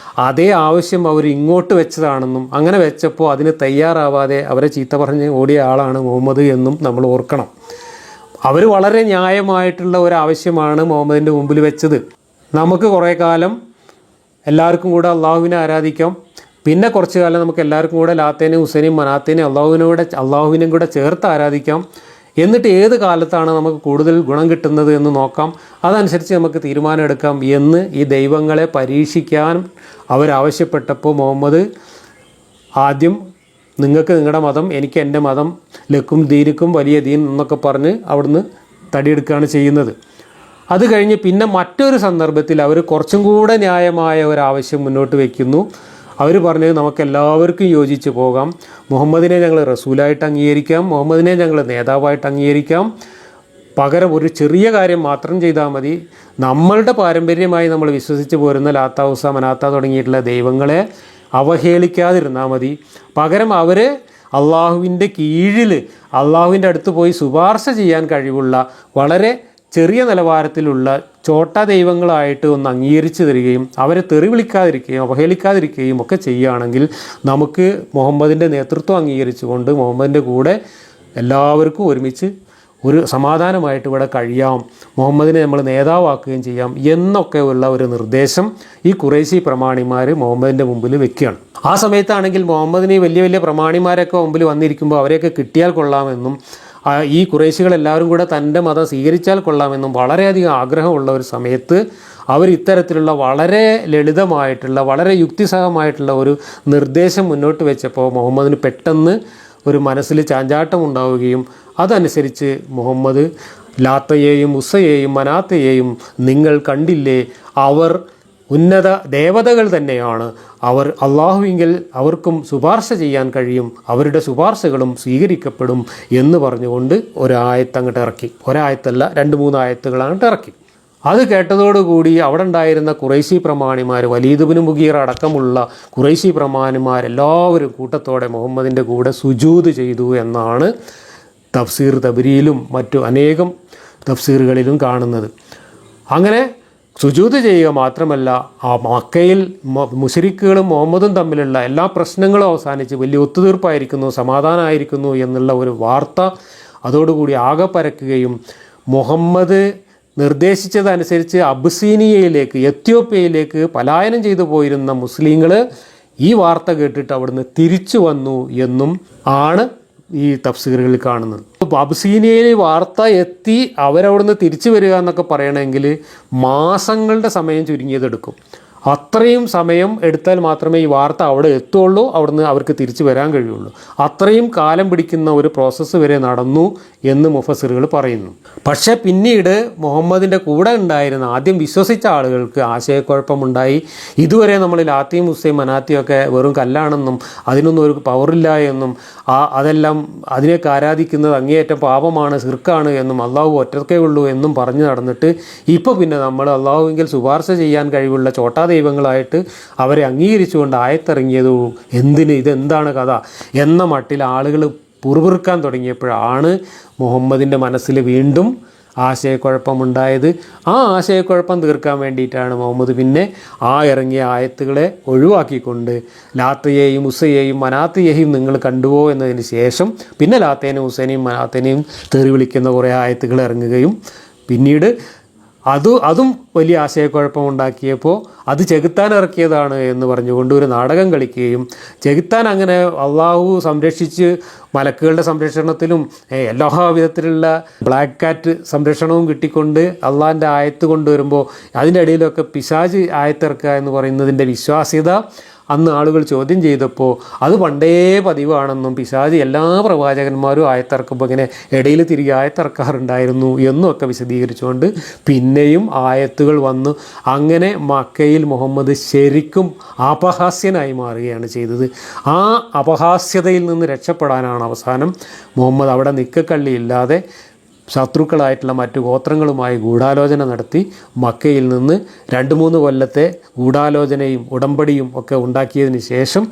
അതേ ആവശ്യം അവർ ഇങ്ങോട്ട് വെച്ചതാണെന്നും അങ്ങനെ വെച്ചപ്പോൾ അതിന് തയ്യാറാവാതെ അവരെ ചീത്ത പറഞ്ഞ് ഓടിയ ആളാണ് മുഹമ്മദ് എന്നും നമ്മൾ ഓർക്കണം. അവർ വളരെ ന്യായമായിട്ടുള്ള ഒരാവശ്യമാണ് മുഹമ്മദിൻ്റെ മുമ്പിൽ വെച്ചത്. നമുക്ക് കുറേ കാലം എല്ലാവർക്കും കൂടെ അള്ളാഹുവിനെ ആരാധിക്കാം, പിന്നെ കുറച്ച് കാലം നമുക്ക് എല്ലാവർക്കും കൂടെ ലാത്തേനെയും ഹുസൈനെയും മനാത്തേനെയും അള്ളാഹുവിനെയും കൂടെ ചേർത്ത് ആരാധിക്കാം. എന്നിട്ട് ഏത് കാലത്താണ് നമുക്ക് കൂടുതൽ ഗുണം കിട്ടുന്നത് എന്ന് നോക്കാം, അതനുസരിച്ച് നമുക്ക് തീരുമാനം എടുക്കാം എന്ന് ഈ ദൈവങ്ങളെ പരീക്ഷിക്കാൻ അവരാവശ്യപ്പെട്ടപ്പോൾ മുഹമ്മദ് ആദ്യം നിങ്ങൾക്ക് നിങ്ങളുടെ മതം, എനിക്ക് എൻ്റെ മതം, ലക്കും ദീനിക്കും വലിയ ദീൻ എന്നൊക്കെ പറഞ്ഞ് അവിടുന്ന് തടിയെടുക്കുകയാണ് ചെയ്യുന്നത്. അത് കഴിഞ്ഞ് പിന്നെ മറ്റൊരു സന്ദർഭത്തിൽ അവർ കുറച്ചും കൂടെ ന്യായമായ ഒരാവശ്യം മുന്നോട്ട് വയ്ക്കുന്നു. അവർ പറഞ്ഞത് നമുക്കെല്ലാവർക്കും യോജിച്ച് പോകാം, മുഹമ്മദിനെ ഞങ്ങൾ റസൂലായിട്ട് അംഗീകരിക്കാം, മുഹമ്മദിനെ ഞങ്ങൾ നേതാവായിട്ട് അംഗീകരിക്കാം, പകരം ഒരു ചെറിയ കാര്യം മാത്രം ചെയ്താൽ മതി. നമ്മളുടെ പാരമ്പര്യമായി നമ്മൾ വിശ്വസിച്ച് പോരുന്ന ലാത്ത, ഉസ, മനാത്ത തുടങ്ങിയിട്ടുള്ള ദൈവങ്ങളെ അവഹേളിക്കാതിരുന്നാൽ മതി. പകരം അവർ അള്ളാഹുവിൻ്റെ കീഴിൽ അള്ളാഹുവിൻ്റെ അടുത്ത് പോയി ശുപാർശ ചെയ്യാൻ കഴിവുള്ള വളരെ ചെറിയ നിലവാരത്തിലുള്ള ചോട്ട ദൈവങ്ങളായിട്ട് ഒന്ന് അംഗീകരിച്ച് തരികയും അവരെ തെറി വിളിക്കാതിരിക്കുകയും അവഹേളിക്കാതിരിക്കുകയും ഒക്കെ ചെയ്യുകയാണെങ്കിൽ നമുക്ക് മുഹമ്മദിൻ്റെ നേതൃത്വം അംഗീകരിച്ചുകൊണ്ട് മുഹമ്മദിൻ്റെ കൂടെ എല്ലാവർക്കും ഒരുമിച്ച് ഒരു സമാധാനമായിട്ട് ഇവിടെ കഴിയാം, മുഹമ്മദിനെ നമ്മൾ നേതാവാക്കുകയും ചെയ്യാം എന്നൊക്കെ ഉള്ള ഒരു നിർദ്ദേശം ഈ ഖുറൈശി പ്രമാണിമാർ മുഹമ്മദിൻ്റെ മുമ്പിൽ വെക്കുകയാണ്. ആ സമയത്താണെങ്കിൽ മുഹമ്മദിന് വലിയ വലിയ പ്രമാണിമാരൊക്കെ മുമ്പിൽ വന്നിരിക്കുമ്പോൾ അവരെയൊക്കെ കിട്ടിയാൽ കൊള്ളാമെന്നും ഈ ഖുറൈശികളെല്ലാവരും കൂടെ തൻ്റെ മതം സ്വീകരിച്ചാൽ കൊള്ളാമെന്നും വളരെയധികം ആഗ്രഹമുള്ള ഒരു സമയത്ത് അവർ ഇത്തരത്തിലുള്ള വളരെ ലളിതമായിട്ടുള്ള വളരെ യുക്തിസഹമായിട്ടുള്ള ഒരു നിർദ്ദേശം മുന്നോട്ട് വെച്ചപ്പോൾ മുഹമ്മദിന് പെട്ടെന്ന് ഒരു മനസ്സിൽ ചാഞ്ചാട്ടം ഉണ്ടാവുകയും അതനുസരിച്ച് മുഹമ്മദ് ലാത്തയെയും ഉസ്സയെയും മനാത്തയെയും നിങ്ങൾ കണ്ടില്ലേ, അവർ ഉന്നത ദേവതകൾ തന്നെയാണ്, അവർ അള്ളാഹുവിങ്കിൽ അവർക്കും ശുപാർശ ചെയ്യാൻ കഴിയും, അവരുടെ ശുപാർശകളും സ്വീകരിക്കപ്പെടും എന്ന് പറഞ്ഞുകൊണ്ട് ഒരായത്ത് അങ്ങോട്ട് ഇറക്കി. ഒരായത്തല്ല, 2-3 ആയത്തുകൾ അങ്ങോട്ട് ഇറക്കി. അത് കേട്ടതോടുകൂടി അവിടെ ഉണ്ടായിരുന്ന ഖുറൈശി പ്രമാണിമാർ, വലീദ് ഇബ്നു മുഗീറ അടക്കമുള്ള ഖുറൈശി പ്രമാണിമാരെല്ലാവരും കൂട്ടത്തോടെ മുഹമ്മദിൻ്റെ കൂടെ സുജൂദ് ചെയ്തു എന്നാണ് തഫ്സീർ തബരിയിലും മറ്റു അനേകം തഫ്സീറുകളിലും കാണുന്നത്. അങ്ങനെ സുജൂദ് ചെയ്യുക മാത്രമല്ല ആ മക്കയിൽ മുശ്രിക്കുകളും മുഹമ്മദും തമ്മിലുള്ള എല്ലാ പ്രശ്നങ്ങളും അവസാനിച്ച് വലിയ ഒത്തുതീർപ്പായിരിക്കുന്നു, സമാധാനമായിരിക്കുന്നു എന്നുള്ള ഒരു വാർത്ത അതോടുകൂടി ആകെ പരക്കുകയും മുഹമ്മദ് നിർദ്ദേശിച്ചതനുസരിച്ച് അബ്സീനിയയിലേക്ക്, എത്യോപ്യയിലേക്ക് പലായനം ചെയ്തു പോയിരുന്ന മുസ്ലിങ്ങൾ ഈ വാർത്ത കേട്ടിട്ട് അവിടുന്ന് തിരിച്ചു വന്നു എന്നും ആണ് ഈ തഫ്സീറുകളിൽ കാണുന്നത്. അബ്സീനിയയിൽ വാർത്ത എത്തി അവരവിടുന്ന് തിരിച്ചു വരിക എന്നൊക്കെ പറയണമെങ്കിൽ മാസങ്ങളുടെ സമയം ചുരുങ്ങിയതെടുക്കും. അത്രയും സമയം എടുത്താൽ മാത്രമേ ഈ വാർത്ത അവിടെ എത്തുള്ളൂ, അവിടുന്ന് അവർക്ക് തിരിച്ചു വരാൻ കഴിയുള്ളൂ. അത്രയും കാലം പിടിക്കുന്ന ഒരു പ്രോസസ്സ് വരെ നടന്നു എന്ന് മുഫസ്സിറുകൾ പറയുന്നു. പക്ഷേ പിന്നീട് മുഹമ്മദിൻ്റെ കൂടെ ഉണ്ടായിരുന്ന ആദ്യം വിശ്വസിച്ച ആളുകൾക്ക് ആശയക്കുഴപ്പമുണ്ടായി. ഇതുവരെ നമ്മൾ ലാത്തിയും ഉസ്സയും മനാത്തിയും ഒക്കെ വെറും കല്ലാണെന്നും അതിനൊന്നും ഒരു പവറില്ല എന്നും അതെല്ലാം അതിനെയൊക്കെ ആരാധിക്കുന്നത് അങ്ങേയറ്റം പാപമാണ്, ശിർക്കാണ് എന്നും അള്ളാഹു ഒറ്റക്കേ ഉള്ളൂ എന്നും പറഞ്ഞു നടന്നിട്ട് ഇപ്പോൾ പിന്നെ നമ്മൾ അള്ളാഹുവിൽ ശുപാർശ ചെയ്യാൻ കഴിവുള്ള ചോട്ടാ ദൈവങ്ങളായിട്ട് അവരെ അംഗീകരിച്ചുകൊണ്ട് ആയത്തിറങ്ങിയതു എന്തിന്, ഇതെന്താണ് കഥ എന്ന മട്ടിൽ ആളുകൾ പുറപുറുക്കാൻ തുടങ്ങിയപ്പോഴാണ് മുഹമ്മദിൻ്റെ മനസ്സിൽ വീണ്ടും ആശയക്കുഴപ്പമുണ്ടായത്. ആ ആശയക്കുഴപ്പം തീർക്കാൻ വേണ്ടിയിട്ടാണ് മുഹമ്മദ് പിന്നെ ഇറങ്ങിയ ആയത്തുകളെ ഒഴിവാക്കിക്കൊണ്ട് ലാത്തയെയും ഉസ്സയെയും മനാത്തയെയും നിങ്ങൾ കണ്ടുപോ എന്നതിന് ശേഷം പിന്നെ ലാത്തേനെയും ഉസ്സനെയും മനാത്തേനെയും തെറി വിളിക്കുന്ന കുറേ ആയത്തുകൾ ഇറങ്ങുകയും പിന്നീട് അതും വലിയ ആശയക്കുഴപ്പമുണ്ടാക്കിയപ്പോൾ അത് ചെകുത്താൻ ഇറക്കിയതാണ് എന്ന് പറഞ്ഞുകൊണ്ട് ഒരു നാടകം കളിക്കുകയും ചെകുത്താൻ അങ്ങനെ അള്ളാഹു സംരക്ഷിച്ച് മലക്കുകളുടെ സംരക്ഷണത്തിലും എല്ലാ വിധത്തിലുള്ള ബ്ലാക്ക് കാറ്റ് സംരക്ഷണവും കിട്ടിക്കൊണ്ട് അള്ളാഹിൻ്റെ ആയത്ത് കൊണ്ടുവരുമ്പോൾ അതിൻ്റെ ഇടയിലൊക്കെ പിശാച് ആയത്തിറക്കുക എന്ന് പറയുന്നതിൻ്റെ വിശ്വാസ്യത അന്ന് ആളുകൾ ചോദ്യം ചെയ്തപ്പോൾ അത് പണ്ടേ പതിവാണെന്നും പിശാച് എല്ലാ പ്രവാചകന്മാരും ആയത്തിറക്കുമ്പോൾ ഇങ്ങനെ ഇടയിൽ തിരികെ ആയത്തിറക്കാറുണ്ടായിരുന്നു എന്നും ഒക്കെ വിശദീകരിച്ചുകൊണ്ട് പിന്നെയും ആയത്തുകൾ വന്നു. അങ്ങനെ മക്കയിൽ മുഹമ്മദ് ശരിക്കും അപഹാസ്യനായി മാറുകയാണ് ചെയ്തത്. ആ അപഹാസ്യതയിൽ നിന്ന് രക്ഷപ്പെടാനാണ് അവസാനം മുഹമ്മദ് അവിടെ നിക്കക്കള്ളിയില്ലാതെ ശത്രുക്കളായിട്ടുള്ള മറ്റു ഗോത്രങ്ങളുമായി ഗൂഢാലോചന നടത്തി മക്കയിൽ നിന്ന് 2-3 കൊല്ലത്തെ ഗൂഢാലോചനയും ഉടമ്പടിയും ഒക്കെ ഉണ്ടാക്കിയതിന് ശേഷം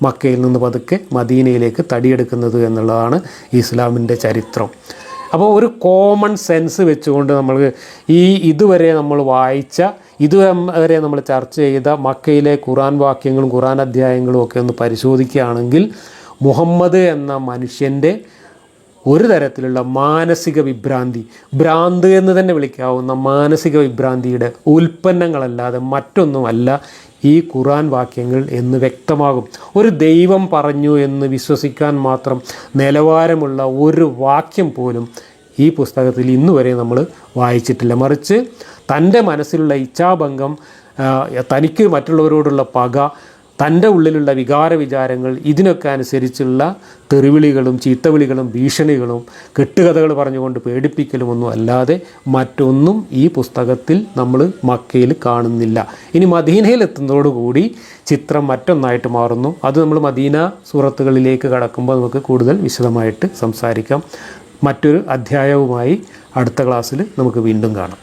മക്കയിൽ നിന്ന് പതുക്കെ മദീനയിലേക്ക് തടിയെടുക്കുന്നത് എന്നുള്ളതാണ് ഇസ്ലാമിൻ്റെ ചരിത്രം. അപ്പോൾ ഒരു കോമൺ സെൻസ് വെച്ചുകൊണ്ട് നമ്മൾ ഇതുവരെ നമ്മൾ വായിച്ച, ഇതുവരെ നമ്മൾ ചർച്ച ചെയ്ത മക്കയിലെ ഖുർആൻ വാക്യങ്ങളും ഖുർആൻ അധ്യായങ്ങളും ഒക്കെ ഒന്ന് പരിശോധിക്കുകയാണെങ്കിൽ മുഹമ്മദ് എന്ന മനുഷ്യൻ്റെ ഒരു തരത്തിലുള്ള മാനസിക ഭ്രാന്ത് എന്ന് തന്നെ വിളിക്കാവുന്ന മാനസിക വിഭ്രാന്തിയുടെ ഉൽപ്പന്നങ്ങളല്ലാതെ മറ്റൊന്നുമല്ല ഈ ഖുർആൻ വാക്യങ്ങൾ എന്ന് വ്യക്തമാകും. ഒരു ദൈവം പറഞ്ഞു എന്ന് വിശ്വസിക്കാൻ മാത്രം നിലവാരമുള്ള ഒരു വാക്യം പോലും ഈ പുസ്തകത്തിൽ ഇന്നുവരെ നമ്മൾ വായിച്ചിട്ടില്ല. മറിച്ച് തൻ്റെ മനസ്സിലുള്ള ഇച്ഛാഭംഗം, തനിക്ക് മറ്റുള്ളവരോടുള്ള പക, തൻ്റെ ഉള്ളിലുള്ള വിചാരങ്ങൾ, ഇതിനൊക്കെ അനുസരിച്ചുള്ള തെറിവിളികളും ചീത്തവിളികളും ഭീഷണികളും കെട്ടുകഥകൾ പറഞ്ഞുകൊണ്ട് പേടിപ്പിക്കലുമൊന്നും അല്ലാതെ മറ്റൊന്നും ഈ പുസ്തകത്തിൽ നമ്മൾ മക്കയിൽ കാണുന്നില്ല. ഇനി മദീനയിലെത്തുന്നതോടുകൂടി ചിത്രം മറ്റൊന്നായിട്ട് മാറുന്നു. അത് നമ്മൾ മദീന സൂറത്തുകളിലേക്ക് കടക്കുമ്പോൾ നമുക്ക് കൂടുതൽ വിശദമായിട്ട് സംസാരിക്കാം. മറ്റൊരു അധ്യായവുമായി അടുത്ത ക്ലാസ്സിൽ നമുക്ക് വീണ്ടും കാണാം.